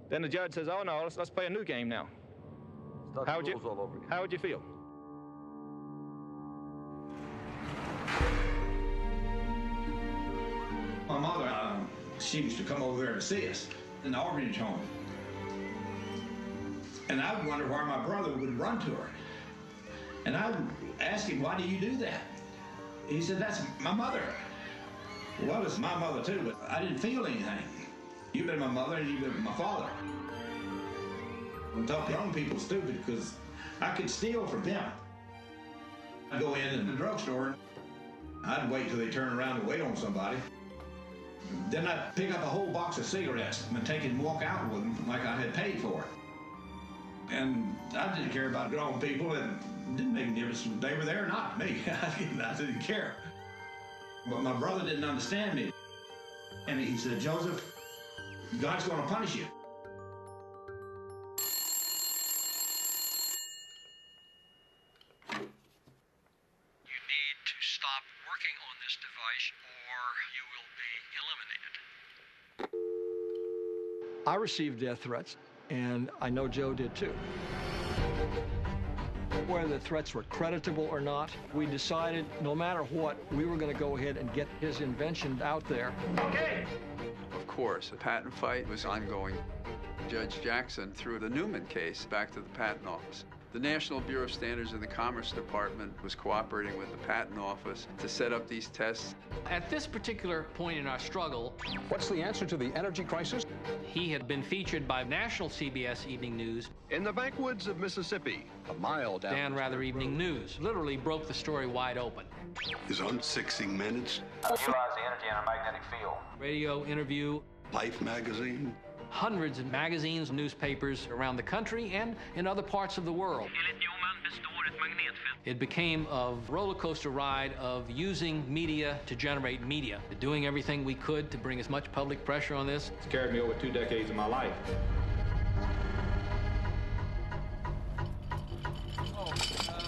[SPEAKER 11] Then the judge says, "Oh no, let's play a new game now." How would you feel?
[SPEAKER 24] My mother, she used to come over there to see us in the orphanage home. And I would wonder why my brother would run to her. And I would ask him, "Why do you do that?" He said, "That's my mother." Well, it's my mother too, but I didn't feel anything. You've been my mother and you've been my father. I talk to young people stupid because I could steal from them. I'd go in the drugstore, I'd wait till they turn around and wait on somebody. Then I'd pick up a whole box of cigarettes and take it and walk out with them like I had paid for it. And I didn't care about grown people, and it didn't make any difference if they were there or not to me. I didn't care. But my brother didn't understand me. And he said, "Joseph, God's going to punish you."
[SPEAKER 25] You need to stop working on this device or you will be eliminated.
[SPEAKER 4] I received death threats, and I know Joe did too. Whether the threats were creditable or not, we decided no matter what, we were going to go ahead and get his invention out there.
[SPEAKER 23] Okay. Of course, the patent fight was ongoing. Judge Jackson threw the Newman case back to the Patent Office. The National Bureau of Standards in the Commerce Department was cooperating with the Patent Office to set up these tests.
[SPEAKER 3] At this particular point in our struggle,
[SPEAKER 26] what's the answer to the energy crisis?
[SPEAKER 3] He had been featured by national CBS Evening News.
[SPEAKER 26] In the backwoods of Mississippi, a mile down.
[SPEAKER 3] Dan Rather Evening News literally broke the story wide open.
[SPEAKER 7] Is on 60 Minutes.
[SPEAKER 5] Utilize the energy in a magnetic field.
[SPEAKER 3] Radio interview.
[SPEAKER 7] Life magazine.
[SPEAKER 3] Hundreds of magazines, newspapers around the country and in other parts of the world. It became a roller coaster ride of using media to generate media, doing everything we could to bring as much public pressure on this.
[SPEAKER 11] It's carried me over 2 decades of my life.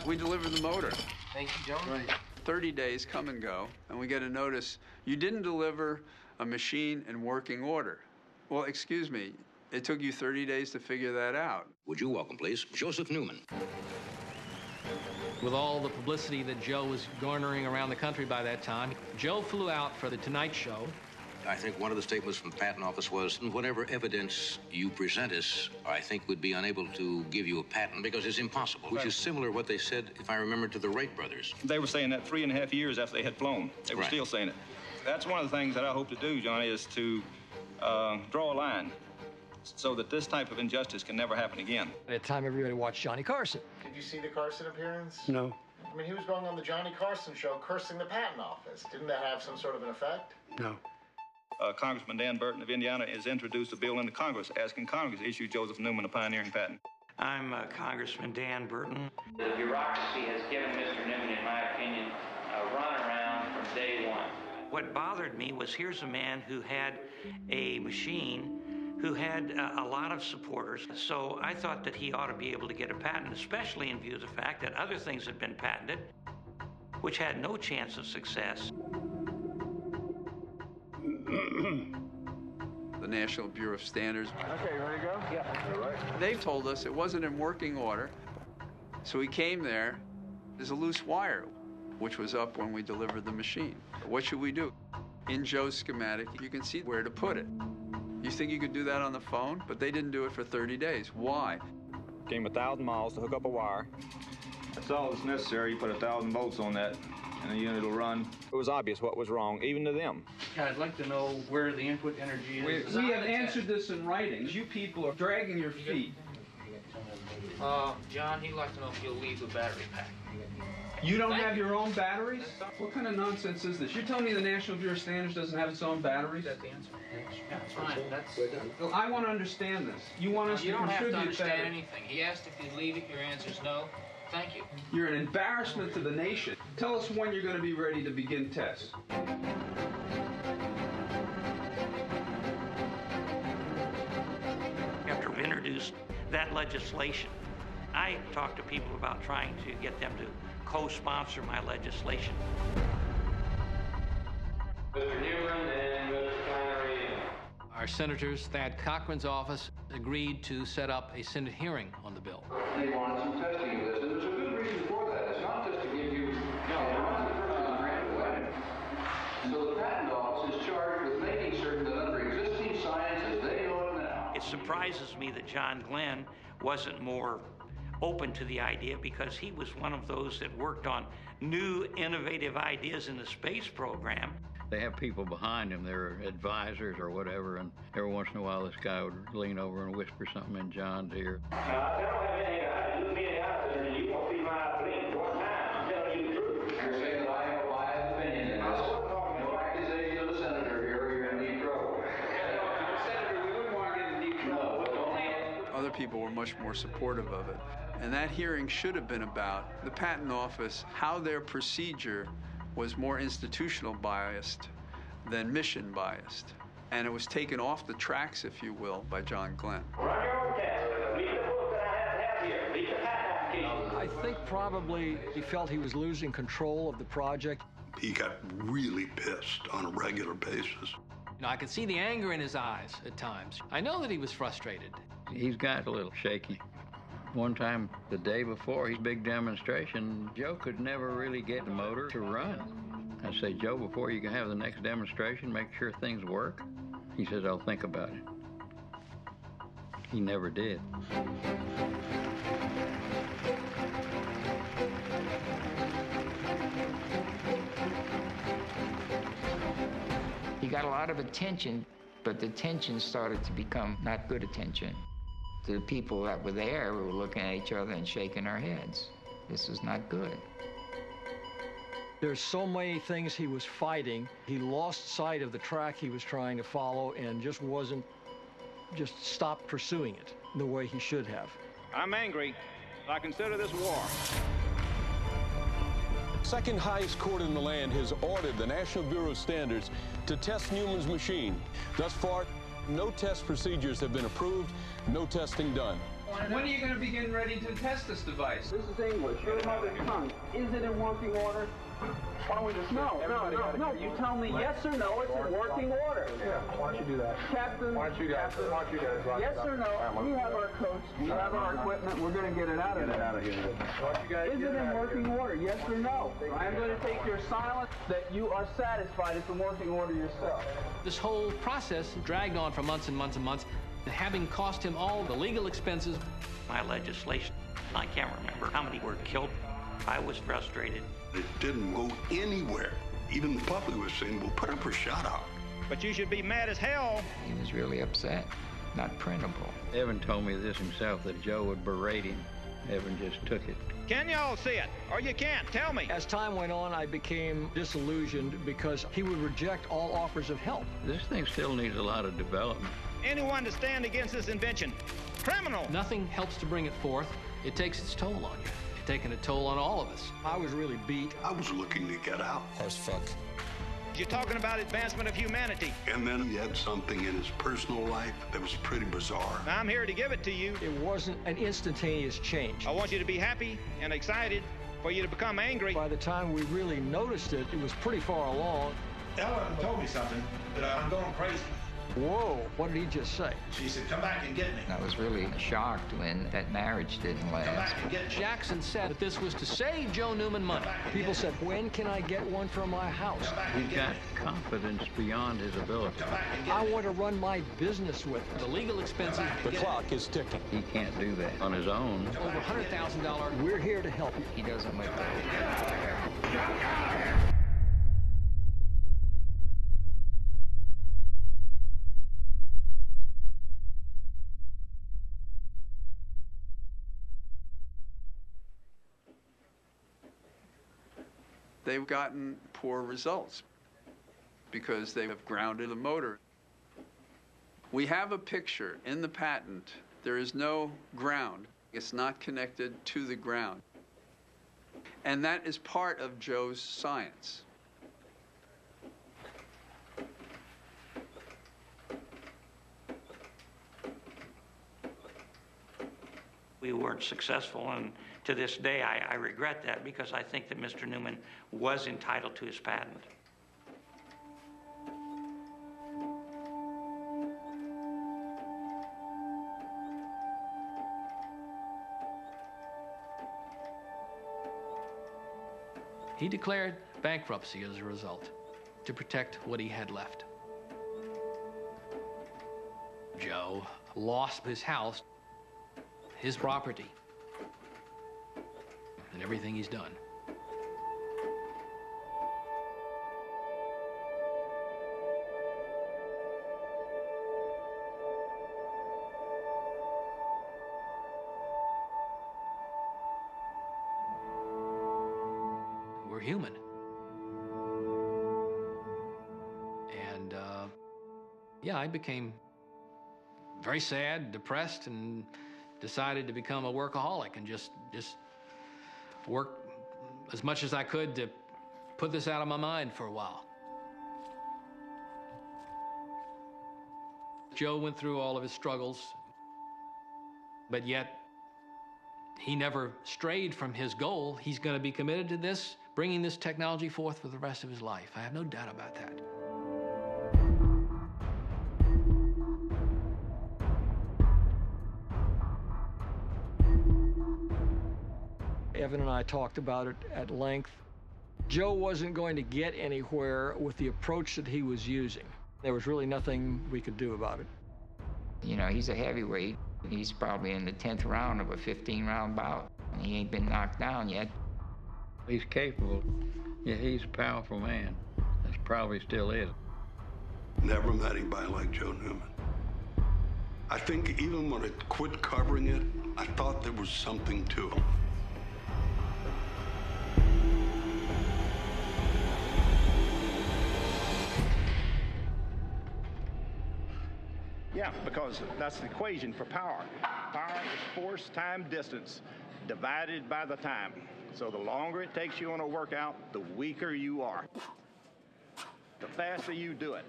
[SPEAKER 23] We delivered the motor.
[SPEAKER 18] Thank you, Joe.
[SPEAKER 23] Right. 30 days come and go, and we get a notice, you didn't deliver a machine in working order. Well, excuse me, it took you 30 days to figure that out.
[SPEAKER 1] Would you welcome, please, Joseph Newman.
[SPEAKER 3] With all the publicity that Joe was garnering around the country by that time, Joe flew out for The Tonight Show
[SPEAKER 1] I think one of the statements from the Patent Office was, whatever evidence you present us, I think would be unable to give you a patent because it's impossible, which is similar to what they said, if I remember, to the Wright brothers.
[SPEAKER 2] They were saying that 3.5 years after they had flown. They were still saying it. That's one of the things that I hope to do, Johnny, is to draw a line so that this type of injustice can never happen again.
[SPEAKER 4] At the time, everybody watched Johnny Carson.
[SPEAKER 12] Did you see the Carson appearance?
[SPEAKER 22] No.
[SPEAKER 12] I mean, he was going on the Johnny Carson show cursing the Patent Office. Didn't that have some sort of an effect?
[SPEAKER 22] No.
[SPEAKER 2] Congressman Dan Burton of Indiana has introduced a bill into Congress asking Congress to issue Joseph Newman a pioneering patent.
[SPEAKER 9] I'm Congressman Dan Burton.
[SPEAKER 18] The bureaucracy has given Mr. Newman, in my opinion, a runaround from day one.
[SPEAKER 9] What bothered me was here's a man who had a machine who had a lot of supporters. So I thought that he ought to be able to get a patent, especially in view of the fact that other things had been patented, which had no chance of success.
[SPEAKER 23] The National Bureau of Standards.
[SPEAKER 22] Okay, ready to go?
[SPEAKER 23] Yeah. All right. They told us it wasn't in working order, so we came there. There's a loose wire, which was up when we delivered the machine. What should we do? In Joe's schematic, you can see where to put it. You think you could do that on the phone? But they didn't do it for 30 days. Why?
[SPEAKER 2] Came 1,000 miles to hook up a wire. That's all that's necessary. You put 1,000 volts on that, and the unit will run. It was obvious what was wrong, even to them.
[SPEAKER 18] I'd like to know where the input energy is.
[SPEAKER 11] We have answered this in writing. You people are dragging your feet.
[SPEAKER 18] John, he'd like to know if you'll leave the battery pack.
[SPEAKER 11] You don't have your own batteries? What kind of nonsense is this? You're telling me the National Bureau of Standards doesn't have its own batteries?
[SPEAKER 18] That's the answer. Yeah, that's fine. That's...
[SPEAKER 11] I want to understand this. You want us to contribute
[SPEAKER 18] You don't have to understand
[SPEAKER 11] better.
[SPEAKER 18] anything. He asked if you leave it. Your answer's no. Thank you.
[SPEAKER 11] You're an embarrassment to the nation. Tell us when you're going to be ready to begin tests.
[SPEAKER 9] After we introduced that legislation, I talked to people about trying to get them to co-sponsor my legislation.
[SPEAKER 18] Mr. Newman and Mr. Flannery.
[SPEAKER 3] Our senators, Thad Cochran's office, agreed to set up a Senate hearing on the bill.
[SPEAKER 15] They wanted some testing of this, and there's a good reason for that. It's not just to give you, So the Patent Office is charged with making certain that under existing science as they know it now.
[SPEAKER 9] It surprises me that John Glenn wasn't more open to the idea, because he was one of those that worked on new, innovative ideas in the space program.
[SPEAKER 8] They have people behind him, their advisors or whatever, and every once in a while this guy would lean over and whisper something in John's ear.
[SPEAKER 15] Now, I don't have anything to do with me out there, and you won't see my opinion one time. I'm telling you the truth. You're saying that I have a biased opinion in this. No accusation of the senator here, or you're in deep trouble.
[SPEAKER 11] Senator, we wouldn't want to get in deep trouble.
[SPEAKER 23] Other people were much more supportive of it. And that hearing should have been about the Patent Office, how their procedure was more institutional biased than mission biased. And it was taken off the tracks, if you will, by John Glenn.
[SPEAKER 15] Run your own test. Read the book that I have here. Read the patent application.
[SPEAKER 4] I think probably he felt he was losing control of the project.
[SPEAKER 7] He got really pissed on a regular basis.
[SPEAKER 3] You know, I could see the anger in his eyes at times. I know that he was frustrated.
[SPEAKER 8] He's got a little shaky. One time, the day before his big demonstration, Joe could never really get the motor to run. I say, Joe, before you can have the next demonstration, make sure things work. He says, I'll think about it. He never did.
[SPEAKER 6] He got a lot of attention, but the attention started to become not good attention. The people that were there, we were looking at each other and shaking our heads. This is not good.
[SPEAKER 4] There's so many things he was fighting. He lost sight of the track he was trying to follow and just stopped pursuing it the way he should have.
[SPEAKER 2] I'm angry. I consider this war.
[SPEAKER 13] Second highest court in the land has ordered the National Bureau of Standards to test Newman's machine. Thus far, no test procedures have been approved, no testing done.
[SPEAKER 11] When are you going to be getting ready to test this device?
[SPEAKER 15] This is English. Your mother tongue. Is it in working order? Why don't we just no. You tell me yes or no. It's in working order.
[SPEAKER 5] Yeah. Why don't you do that,
[SPEAKER 15] Captain?
[SPEAKER 5] Why don't you guys
[SPEAKER 15] Yes or no? We have our coats. We have our equipment. We're going to get it out of here. Is it in working order? Yes or no? I'm going to take your silence that you are satisfied it's in working order yourself.
[SPEAKER 3] This whole process dragged on for months and months and months, having cost him all the legal expenses.
[SPEAKER 9] My legislation, I can't remember how many were killed. I was frustrated.
[SPEAKER 7] It didn't go anywhere. Even the public was saying, well, put up a shut-off.
[SPEAKER 2] But you should be mad as hell.
[SPEAKER 6] He was really upset. Not printable.
[SPEAKER 8] Evan told me this himself, that Joe would berate him. Evan just took it.
[SPEAKER 2] Can y'all see it? Or you can't? Tell me.
[SPEAKER 4] As time went on, I became disillusioned because he would reject all offers of help.
[SPEAKER 8] This thing still needs a lot of development.
[SPEAKER 2] Anyone to stand against this invention, criminal.
[SPEAKER 3] Nothing helps to bring it forth. It takes its toll on you. It's taken a toll on all of us.
[SPEAKER 4] I was really beat.
[SPEAKER 7] I was looking to get out.
[SPEAKER 13] Horse fuck.
[SPEAKER 2] You're talking about advancement of humanity.
[SPEAKER 7] And then he had something in his personal life that was pretty bizarre.
[SPEAKER 2] I'm here to give it to you.
[SPEAKER 4] It wasn't an instantaneous change.
[SPEAKER 2] I want you to be happy and excited, for you to become angry.
[SPEAKER 4] By the time we really noticed it, it was pretty far along.
[SPEAKER 24] Ellen told me something, that I'm going crazy.
[SPEAKER 4] Whoa, what did he just say?
[SPEAKER 24] She said, come back and get me.
[SPEAKER 6] I was really shocked when that marriage didn't
[SPEAKER 24] Come
[SPEAKER 6] last.
[SPEAKER 24] back and get me.
[SPEAKER 3] Jackson said that this was to save Joe Newman money.
[SPEAKER 4] People said, when can I get one for my house?
[SPEAKER 8] He's got confidence beyond his ability.
[SPEAKER 4] I want to run my business with it.
[SPEAKER 3] The legal expenses.
[SPEAKER 13] The clock is ticking.
[SPEAKER 8] He can't do that on his own.
[SPEAKER 3] Over $100,000.
[SPEAKER 4] We're here to help you.
[SPEAKER 6] He doesn't let go.
[SPEAKER 23] They've gotten poor results because they have grounded the motor. We have a picture in the patent. There is no ground. It's not connected to the ground. And that is part of Joe's science.
[SPEAKER 9] We weren't successful, and to this day, I regret that because I think that Mr. Newman was entitled to his patent.
[SPEAKER 3] He declared bankruptcy as a result to protect what he had left. Joe lost his house, his property, and everything he's done. We're human. And yeah, I became very sad, depressed, and decided to become a workaholic and just work as much as I could to put this out of my mind for a while. Joe went through all of his struggles, but yet he never strayed from his goal. He's going to be committed to this, bringing this technology forth for the rest of his life. I have no doubt about that.
[SPEAKER 4] Evan and I talked about it at length. Joe wasn't going to get anywhere with the approach that he was using. There was really nothing we could do about it.
[SPEAKER 6] You know, he's a heavyweight. He's probably in the 10th round of a 15-round bout. He ain't been knocked down yet.
[SPEAKER 8] He's capable. Yeah, he's a powerful man. That's probably still is.
[SPEAKER 7] Never met anybody like Joe Newman. I think even when I quit covering it, I thought there was something to him.
[SPEAKER 2] Yeah, because that's the equation for power. Power is force times distance divided by the time. So the longer it takes you on a workout, the weaker you are. The faster you do it,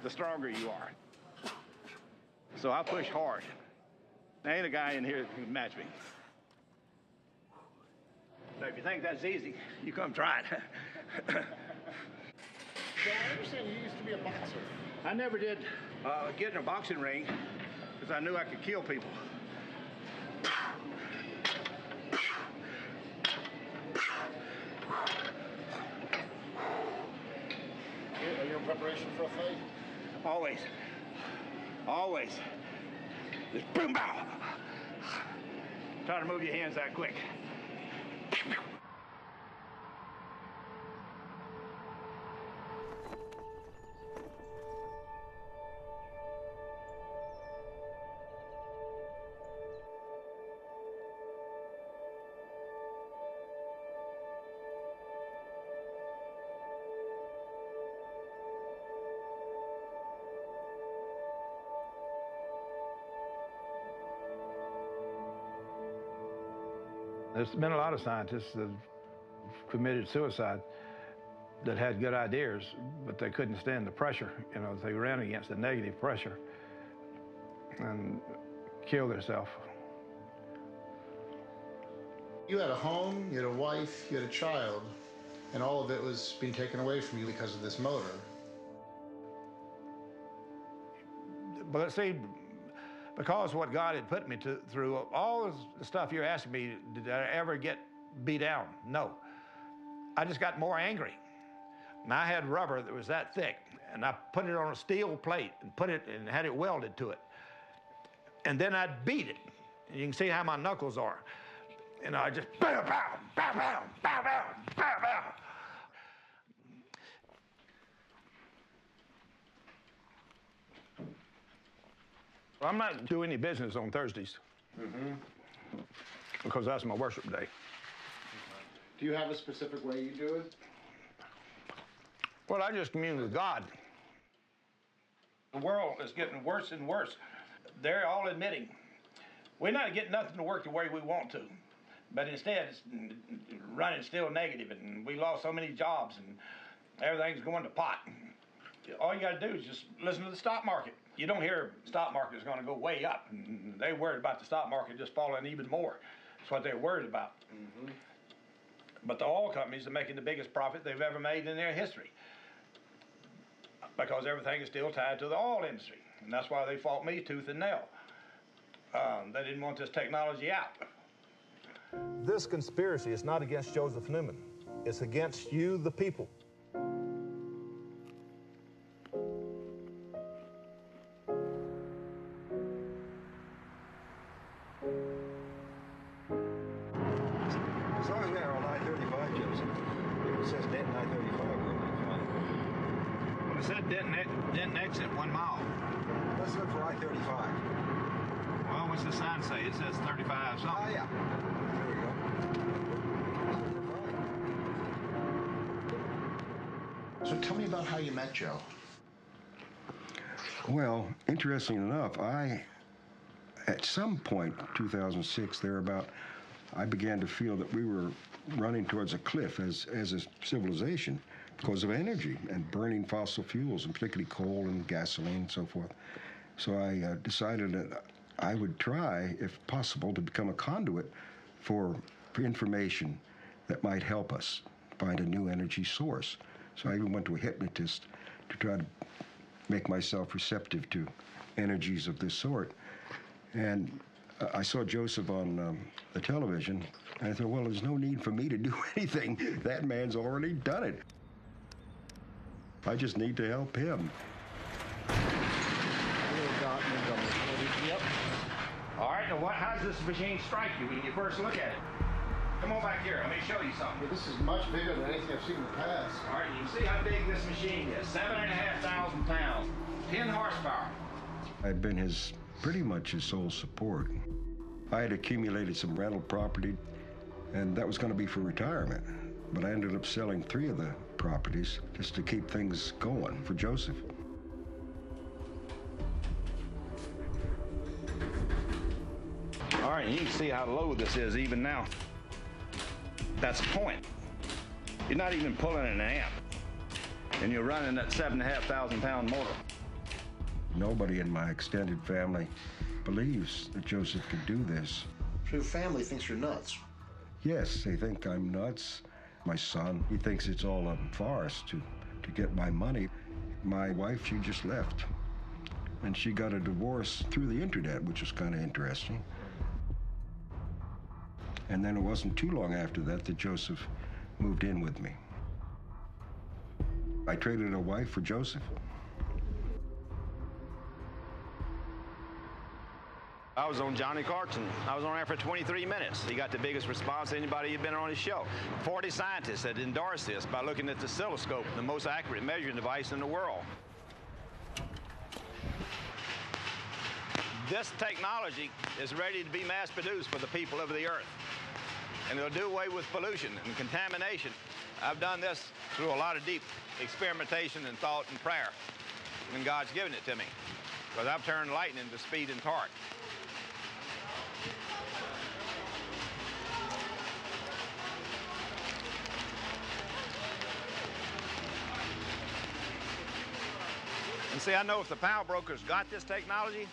[SPEAKER 2] the stronger you are. So I push hard. There ain't a guy in here who can match me. So if you think that's easy, you come try it.
[SPEAKER 12] So I understand you used to be a boxer.
[SPEAKER 2] I never did get in a boxing ring because I knew I could kill people.
[SPEAKER 12] Are you in preparation for a fight?
[SPEAKER 2] Always. Always. Just boom, bow. Try to move your hands that quick. There's been a lot of scientists that have committed suicide that had good ideas, but they couldn't stand the pressure. You know, they ran against the negative pressure and killed themselves.
[SPEAKER 12] You had a home, you had a wife, you had a child, and all of it was being taken away from you because of this motor.
[SPEAKER 2] But see, because of what God had put me through, all the stuff you're asking me, did I ever get beat down? No. I just got more angry. And I had rubber that was that thick, and I put it on a steel plate and had it welded to it. And then I'd beat it. And you can see how my knuckles are. And I just bow, bow, bow, bow, bow, bow, bow, bow. Well, I'm not doing any business on Thursdays. Because that's my worship day.
[SPEAKER 12] Do you have a specific way you do it?
[SPEAKER 2] Well, I just commune with God. The world is getting worse and worse. They're all admitting we're not getting nothing to work the way we want to. But instead, it's running still negative, and we lost so many jobs, and everything's going to pot. All you got to do is just listen to the stock market. You don't hear the stock market is going to go way up. They're worried about the stock market just falling even more. That's what they're worried about. But the oil companies are making the biggest profit they've ever made in their history because everything is still tied to the oil industry. And that's why they fought me tooth and nail. They didn't want this technology out.
[SPEAKER 10] This conspiracy is not against Joseph Newman. It's against you, the people.
[SPEAKER 16] As long as we are on I-35, Joseph, if it says Denton I-35, we'll be fine.
[SPEAKER 2] Well, it said Denton exit 1 mile.
[SPEAKER 16] Let's look for I-35.
[SPEAKER 2] Well, what's the sign say? It says 35 something.
[SPEAKER 16] Oh, yeah. There we go.
[SPEAKER 12] So tell me about how you met Joe.
[SPEAKER 16] Well, interesting enough, at some point, 2006, thereabout, I began to feel that we were running towards a cliff as a civilization because of energy and burning fossil fuels, and particularly coal and gasoline and so forth. So I decided that I would try, if possible, to become a conduit for information that might help us find a new energy source. So I even went to a hypnotist to try to make myself receptive to energies of this sort. And I saw Joseph on the television, and I thought, well, there's no need for me to do anything. That man's already done it. I just need to help him.
[SPEAKER 2] Yep. All right, now how does this machine strike you when you first look at it? Come on back here, let me show you something.
[SPEAKER 12] Well, this is much bigger than anything I've seen in the past.
[SPEAKER 2] All right, you can see how big this machine is. 7,500 pounds, 10 horsepower.
[SPEAKER 16] I'd been pretty much his sole support. I had accumulated some rental property, and that was going to be for retirement. But I ended up selling 3 of the properties just to keep things going for Joseph.
[SPEAKER 2] All right, you can see how low this is even now. That's the point. You're not even pulling an amp, and you're running that 7,500 pound motor.
[SPEAKER 16] Nobody in my extended family believes that Joseph can do this.
[SPEAKER 12] So your family thinks you're nuts.
[SPEAKER 16] Yes, they think I'm nuts. My son, he thinks it's all a farce to get my money. My wife, she just left. And she got a divorce through the internet, which was kind of interesting. And then it wasn't too long after that Joseph moved in with me. I traded a wife for Joseph.
[SPEAKER 14] I was on Johnny Carson. I was on there for 23 minutes. He got the biggest response anybody had been on his show. 40 scientists had endorsed this by looking at the oscilloscope, the most accurate measuring device in the world. This technology is ready to be mass produced for the people of the earth. And it'll do away with pollution and contamination. I've done this through a lot of deep experimentation and thought and prayer. And God's given it to me. Because I've turned lightning to speed and torque. And see, I know if the power brokers got this technology,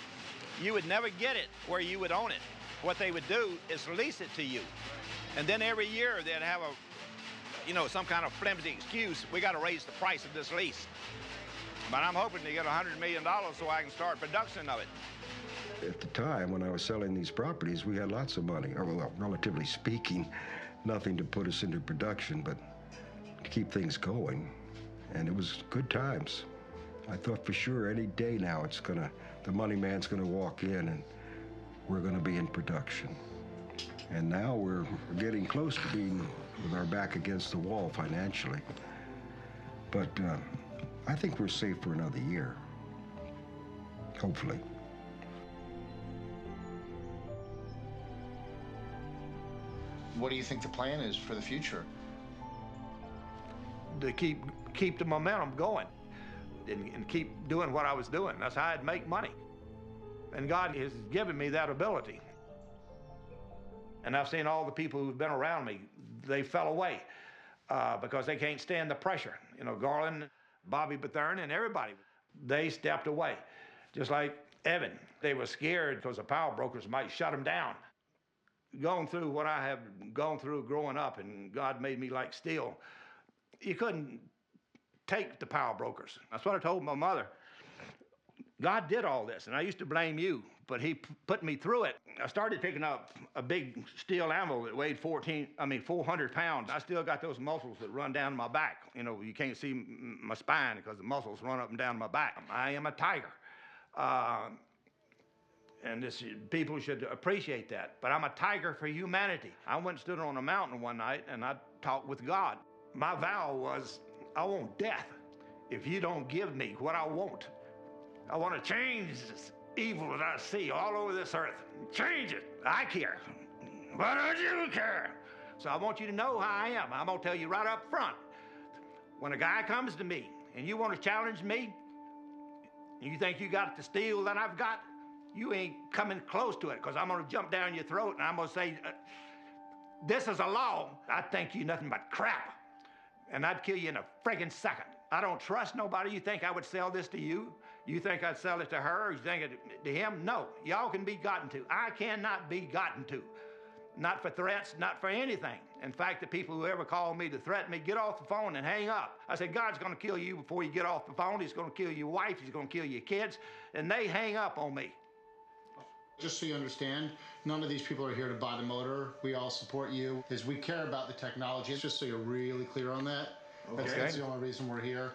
[SPEAKER 14] you would never get it where you would own it. What they would do is lease it to you. And then every year they'd have some kind of flimsy excuse. We got to raise the price of this lease. But I'm hoping to get $100 million so I can start production of it.
[SPEAKER 16] At the time when I was selling these properties, we had lots of money, or well, relatively speaking, nothing to put us into production, but to keep things going. And it was good times. I thought for sure any day now the money man's gonna walk in and we're gonna be in production. And now we're getting close to being with our back against the wall financially. But I think we're safe for another year, hopefully.
[SPEAKER 12] What do you think the plan is for the future?
[SPEAKER 24] To keep the momentum going and keep doing what I was doing. That's how I'd make money. And God has given me that ability. And I've seen all the people who've been around me, they fell away because they can't stand the pressure. You know, Garland, Bobby Bethune, and everybody, they stepped away. Just like Evan, they were scared because the power brokers might shut them down. Going through what I have gone through growing up, and God made me like steel, you couldn't take the power brokers. That's what I told my mother. God did all this, and I used to blame you, but he put me through it. I started picking up a big steel anvil that weighed 400 pounds. I still got those muscles that run down my back. You know, you can't see my spine because the muscles run up and down my back. I am a tiger. And people should appreciate that. But I'm a tiger for humanity. I went and stood on a mountain one night, and I talked with God. My vow was, I want death if you don't give me what I want. I want to change this evil that I see all over this earth. Change it. I care. Why don't you care? So I want you to know how I am. I'm going to tell you right up front. When a guy comes to me and you want to challenge me, and you think you got the steel that I've got, you ain't coming close to it, because I'm going to jump down your throat and I'm going to say, this is a law. I think you nothing but crap. And I'd kill you in a friggin' second. I don't trust nobody. You think I would sell this to you? You think I'd sell it to her? Or you think it to him? No. Y'all can be gotten to. I cannot be gotten to. Not for threats, not for anything. In fact, the people who ever call me to threaten me, get off the phone and hang up. I said, God's going to kill you before you get off the phone. He's going to kill your wife. He's going to kill your kids. And they hang up on me.
[SPEAKER 12] Just so you understand, none of these people are here to buy the motor. We all support you, because we care about the technology. Just so you're really clear on that.
[SPEAKER 24] Okay.
[SPEAKER 12] That's the only reason we're here.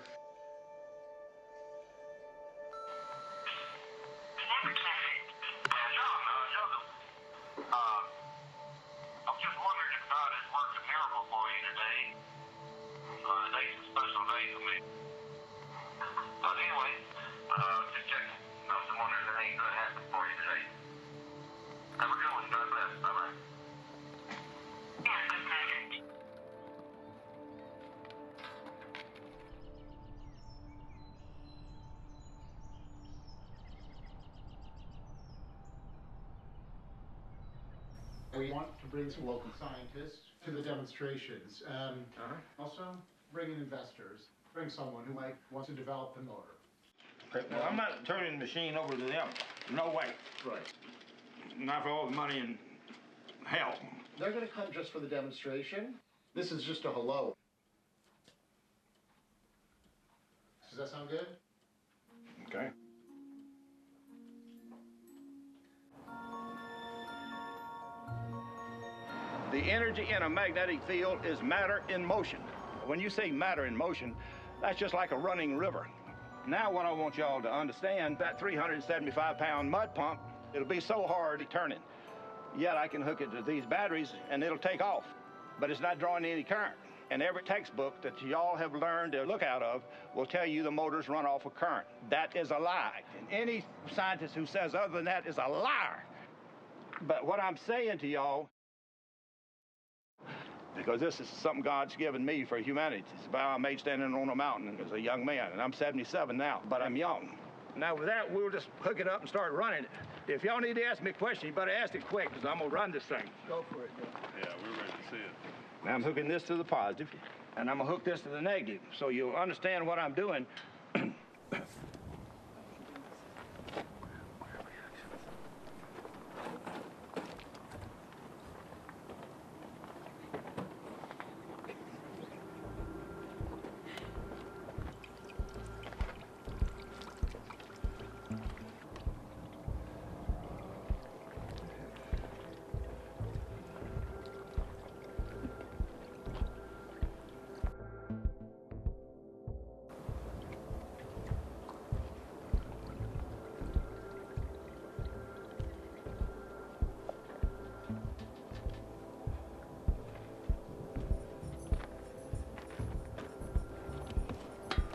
[SPEAKER 12] We want to bring some local scientists to the demonstrations. Also, bring in investors. Bring someone who might want to develop the motor.
[SPEAKER 14] Well, I'm not turning the machine over to them. No way.
[SPEAKER 12] Right.
[SPEAKER 14] Not for all the money in hell.
[SPEAKER 12] They're going to come just for the demonstration. This is just a hello. Does that sound good?
[SPEAKER 14] Okay. The energy in a magnetic field is matter in motion. When you say matter in motion, that's just like a running river. Now what I want y'all to understand, that 375-pound mud pump, it'll be so hard turning. Yet I can hook it to these batteries and it'll take off, but it's not drawing any current. And every textbook that y'all have learned to look out of will tell you the motors run off of current. That is a lie. And any scientist who says other than that is a liar. But what I'm saying to y'all, because this is something God's given me for humanity. It's a vow I made standing on a mountain as a young man, and I'm 77 now, but I'm young. Now with that, we'll just hook it up and start running it. If y'all need to ask me a question, you better ask it quick, because I'm gonna run this thing.
[SPEAKER 12] Go for it.
[SPEAKER 14] Yeah, we're ready to see it. Now I'm hooking this to the positive, and I'm gonna hook this to the negative, so you'll understand what I'm doing.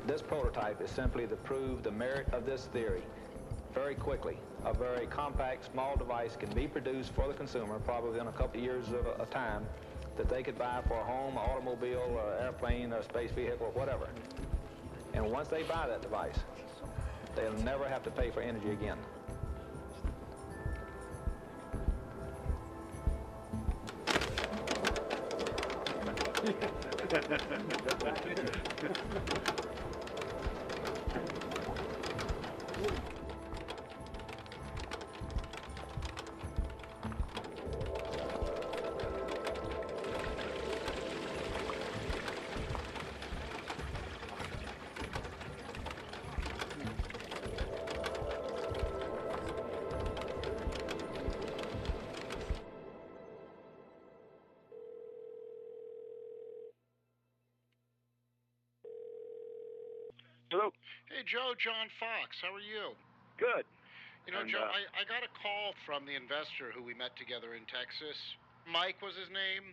[SPEAKER 5] This prototype is simply to prove the merit of this theory. Very quickly, a very compact, small device can be produced for the consumer, probably in a couple of years of a time, that they could buy for a home, automobile, airplane, a space vehicle, whatever. And once they buy that device, they'll never have to pay for energy again.
[SPEAKER 12] Hello. Hey, Joe, John Fox. How are you?
[SPEAKER 14] Good.
[SPEAKER 12] You know, Joe, I got a call from the investor who we met together in Texas. Mike was his name.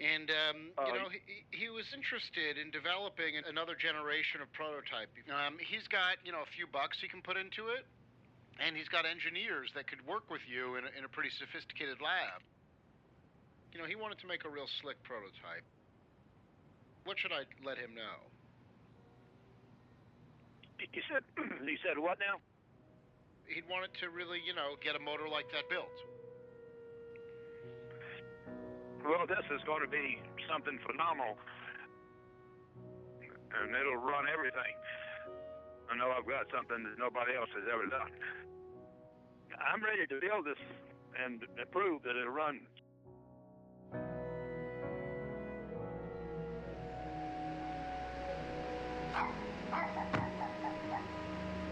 [SPEAKER 12] And, you know, he was interested in developing another generation of prototype. He's got, you know, a few bucks he can put into it. And he's got engineers that could work with you in a pretty sophisticated lab. You know, he wanted to make a real slick prototype. What should I let him know?
[SPEAKER 14] You said what now?
[SPEAKER 12] He'd wanted to really, you know, get a motor like that built.
[SPEAKER 14] Well, this is going to be something phenomenal, and it'll run everything. I know I've got something that nobody else has ever done. I'm ready to build this and prove that it'll run.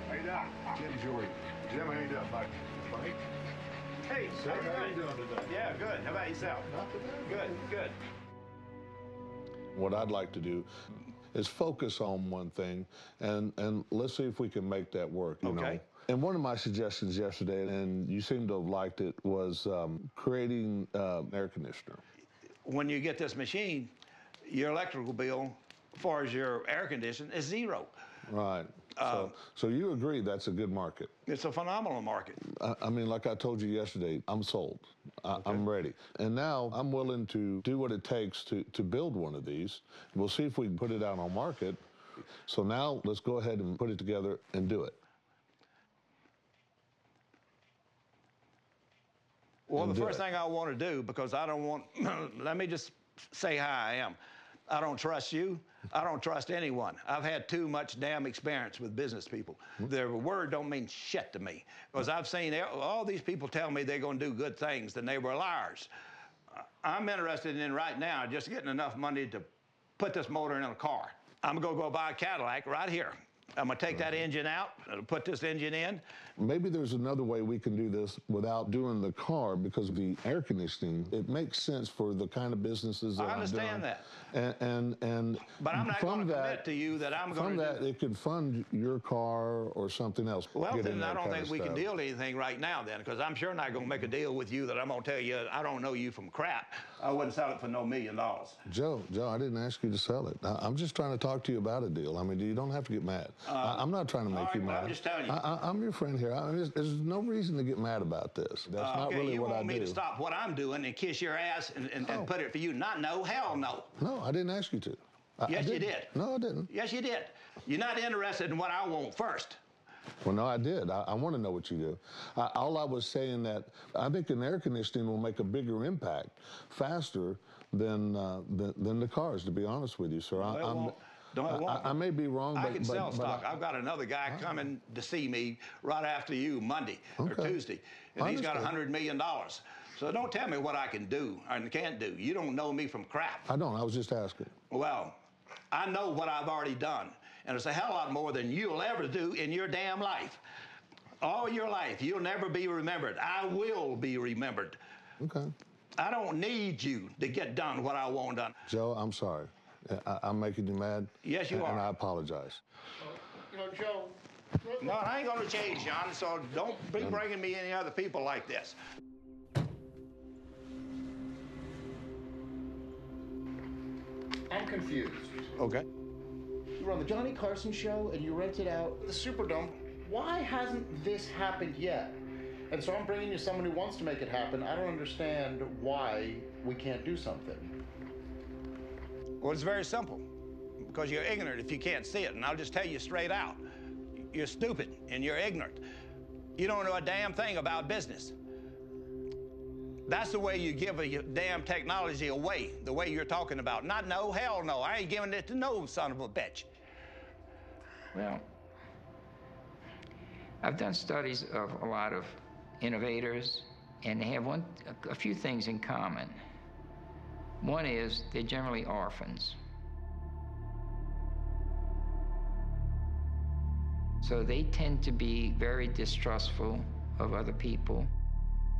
[SPEAKER 10] Hey, Doc. Jim Jory. Jim, how you doing, Mike? Mike?
[SPEAKER 14] Hey,
[SPEAKER 10] how you doing today?
[SPEAKER 14] Yeah, good. How about yourself?
[SPEAKER 10] Not too bad.
[SPEAKER 14] Good.
[SPEAKER 17] What I'd like to do is focus on one thing, and let's see if we can make that work, you know. And one of my suggestions yesterday, and you seem to have liked it, was creating an air conditioner.
[SPEAKER 14] When you get this machine, your electrical bill, as far as your air conditioning, is zero.
[SPEAKER 17] Right. So you agree that's a good market?
[SPEAKER 14] It's a phenomenal market.
[SPEAKER 17] I mean, like I told you yesterday, I'm sold. I'm ready. And now I'm willing to do what it takes to build one of these. We'll see if we can put it out on market. So now let's go ahead and put it together and do it.
[SPEAKER 14] Well, the first thing I want to do, because I don't want, let me just say how I am. I don't trust you. I don't trust anyone. I've had too much damn experience with business people. Their word don't mean shit to me. Because I've seen all these people tell me they're going to do good things, and they were liars. I'm interested in right now just getting enough money to put this motor in a car. I'm going to go buy a Cadillac right here. I'm going to take that engine out, put this engine in.
[SPEAKER 17] Maybe there's another way we can do this without doing the car, because of the air conditioning. It makes sense for the kind of businesses that
[SPEAKER 14] I understand that.
[SPEAKER 17] And
[SPEAKER 14] but I'm not going to commit to you that I'm going to
[SPEAKER 17] From that, it could fund your car or something else.
[SPEAKER 14] Well, then I don't think we can deal anything right now then, because I'm sure not going to make a deal with you that I'm going to tell you I don't know you from crap. I wouldn't sell it for no $1 million.
[SPEAKER 17] Joe, I didn't ask you to sell it. I'm just trying to talk to you about a deal. I mean, you don't have to get mad. I'm not trying to make you mad.
[SPEAKER 14] I'm just telling you.
[SPEAKER 17] I'm your friend here. There's no reason to get mad about this. That's not really what I do.
[SPEAKER 14] You want me to stop what I'm doing and kiss your ass and put it for you? Not no, hell no.
[SPEAKER 17] No, I didn't ask you to.
[SPEAKER 14] Yes, you did.
[SPEAKER 17] No, I didn't.
[SPEAKER 14] Yes, you did. You're not interested in what I want first.
[SPEAKER 17] Well, no, I did. I want to know what you do. All I was saying that I think an air conditioning will make a bigger impact faster than the cars, to be honest with you, sir. I may be wrong, but
[SPEAKER 14] I can sell stock. I've got another guy coming to see me right after you Monday or Tuesday, and he's got $100 million. So don't tell me what I can do and can't do. You don't know me from crap.
[SPEAKER 17] I don't. I was just asking.
[SPEAKER 14] Well, I know what I've already done, and it's a hell of a lot more than you'll ever do in your damn life. All your life, you'll never be remembered. I will be remembered.
[SPEAKER 17] Okay.
[SPEAKER 14] I don't need you to get done what I want done.
[SPEAKER 17] Joe, I'm sorry. I'm making you mad.
[SPEAKER 14] Yes, you are.
[SPEAKER 17] And I apologize.
[SPEAKER 12] You know, Joe.
[SPEAKER 14] No, I ain't going to change, John, so don't be bringing me any other people like this.
[SPEAKER 12] I'm confused.
[SPEAKER 14] Okay.
[SPEAKER 12] You were on the Johnny Carson show and you rented out the Superdome. Why hasn't this happened yet? And so I'm bringing you someone who wants to make it happen. I don't understand why we can't do something.
[SPEAKER 14] Well, it's very simple. Because you're ignorant if you can't see it. And I'll just tell you straight out. You're stupid and you're ignorant. You don't know a damn thing about business. That's the way you give a damn technology away, the way you're talking about. Not no, hell no. I ain't giving it to no son of a bitch.
[SPEAKER 6] Well, I've done studies of a lot of innovators, and they have a few things in common. One is they're generally orphans. So they tend to be very distrustful of other people,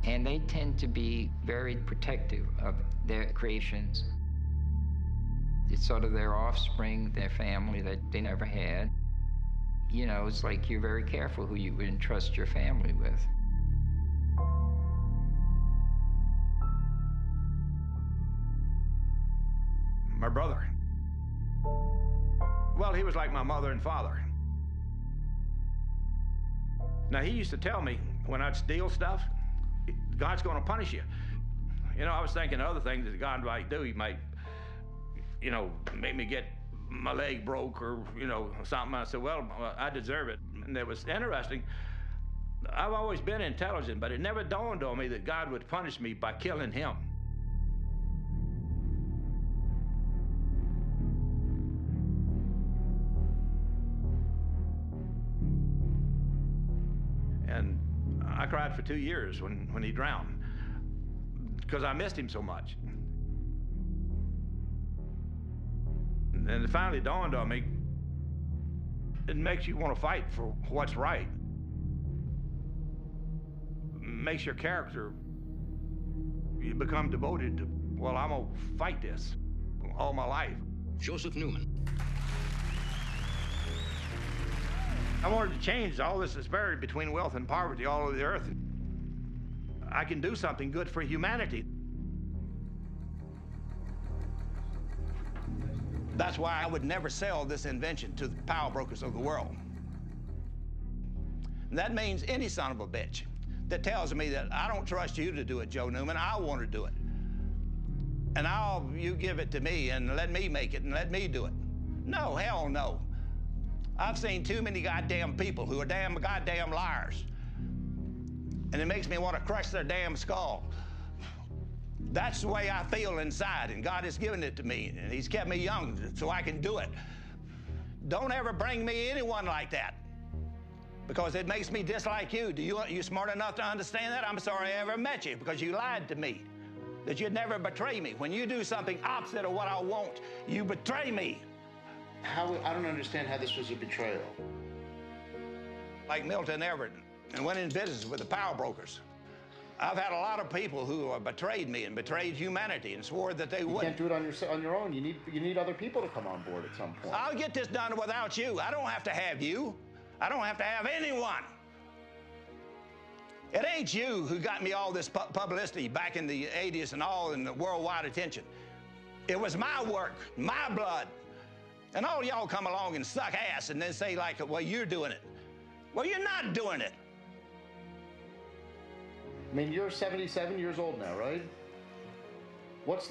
[SPEAKER 6] and they tend to be very protective of their creations. It's sort of their offspring, their family that they never had. You know, it's like you're very careful who you would entrust your family with.
[SPEAKER 14] My brother. Well, he was like my mother and father. Now, he used to tell me when I'd steal stuff, God's going to punish you. You know, I was thinking of other things that God might do. He might, you know, make me get my leg broke or, you know, something. I said, well, I deserve it. And it was interesting. I've always been intelligent, but it never dawned on me that God would punish me by killing him. And I cried for 2 years when he drowned because I missed him so much. And it finally dawned on me, it makes you want to fight for what's right. It makes your character, you become devoted to, well, I'm going to fight this all my life.
[SPEAKER 1] Joseph Newman.
[SPEAKER 14] I wanted to change all this disparity between wealth and poverty all over the earth. I can do something good for humanity. That's why I would never sell this invention to the power brokers of the world. And that means any son of a bitch that tells me that I don't trust you to do it, Joe Newman, I want to do it. And you give it to me and let me make it and let me do it. No, hell no. I've seen too many goddamn people who are damn goddamn liars. And it makes me want to crush their damn skull. That's the way I feel inside, and God has given it to me, and He's kept me young so I can do it. Don't ever bring me anyone like that, because it makes me dislike you. You smart enough to understand that? I'm sorry I ever met you, because you lied to me, that you'd never betray me. When you do something opposite of what I want, you betray me.
[SPEAKER 1] I don't understand how this was a betrayal.
[SPEAKER 14] Like Milton Everett, and went in business with the power brokers. I've had a lot of people who betrayed me and betrayed humanity and swore that they wouldn't.
[SPEAKER 1] You can't do it on your own. You need other people to come on board at some point.
[SPEAKER 14] I'll get this done without you. I don't have to have you. I don't have to have anyone. It ain't you who got me all this publicity back in the 80s and all in the worldwide attention. It was my work, my blood. And all y'all come along and suck ass and then say like, well, you're doing it. Well, you're not doing it.
[SPEAKER 1] I mean, you're 77 years old now, right? Where does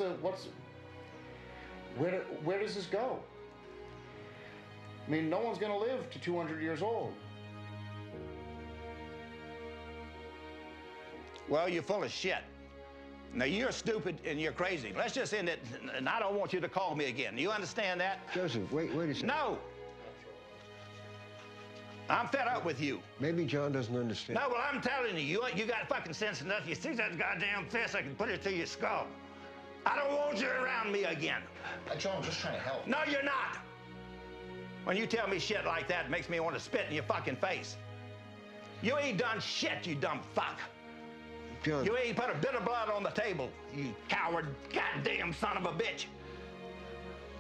[SPEAKER 1] this go? I mean, no one's gonna live to 200 years old.
[SPEAKER 14] Well, you're full of shit. Now, you're stupid and you're crazy. Let's just end it, and I don't want you to call me again. You understand that?
[SPEAKER 16] Joseph, wait a second.
[SPEAKER 14] No! I'm fed up with you.
[SPEAKER 16] Maybe John doesn't understand.
[SPEAKER 14] No, well, I'm telling you, you got fucking sense enough. You see that goddamn fist, I can put it through your skull. I don't want you around me again.
[SPEAKER 1] John, I'm just trying to help.
[SPEAKER 14] No, you're not. When you tell me shit like that, it makes me want to spit in your fucking face. You ain't done shit, you dumb fuck.
[SPEAKER 16] John.
[SPEAKER 14] You ain't put a bit of blood on the table, you coward, goddamn son of a bitch.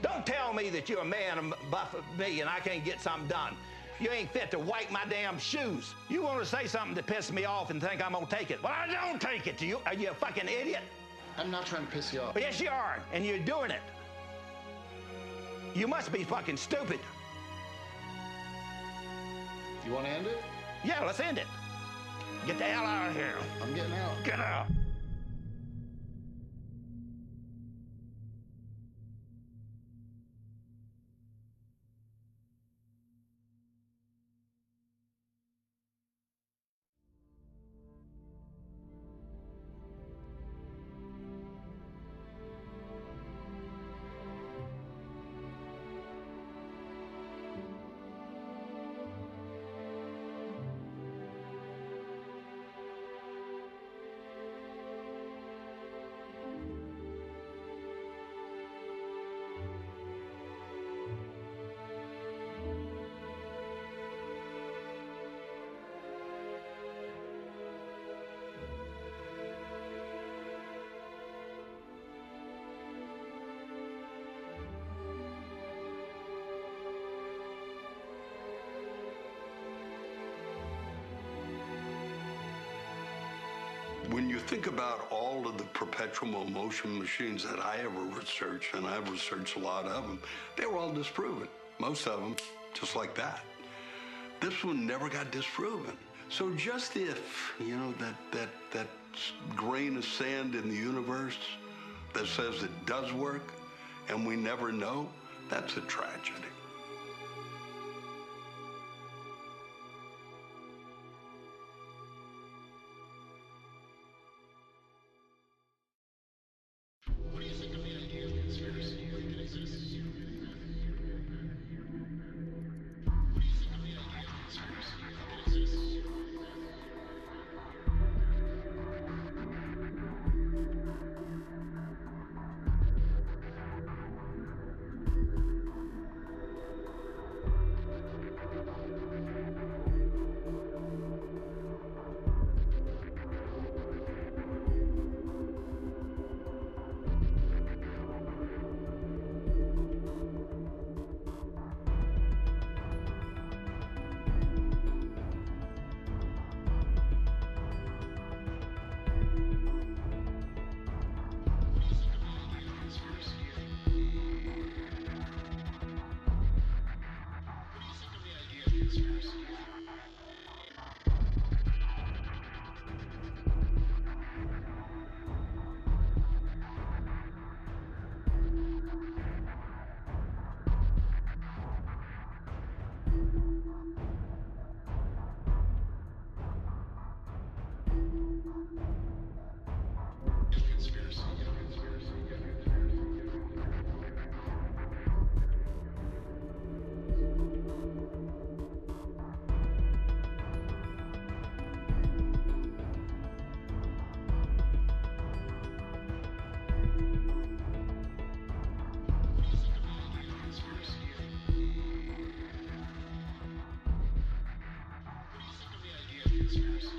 [SPEAKER 14] Don't tell me that you're a man above me and I can't get something done. You ain't fit to wipe my damn shoes. You want to say something that pisses me off and think I'm gonna take it. Well, I don't take it to you. Are you a fucking idiot?
[SPEAKER 1] I'm not trying to piss you off.
[SPEAKER 14] Well, yes, you are, and you're doing it. You must be fucking stupid.
[SPEAKER 1] You want to end it?
[SPEAKER 14] Yeah, let's end it. Get the hell out of here.
[SPEAKER 1] I'm getting out.
[SPEAKER 14] Get out.
[SPEAKER 7] When you think about all of the perpetual motion machines that I ever researched, and I've researched a lot of them, they were all disproven. Most of them, just like that. This one never got disproven. So just if, you know, that grain of sand in the universe that says it does work and we never know, that's a tragedy.
[SPEAKER 1] listeners.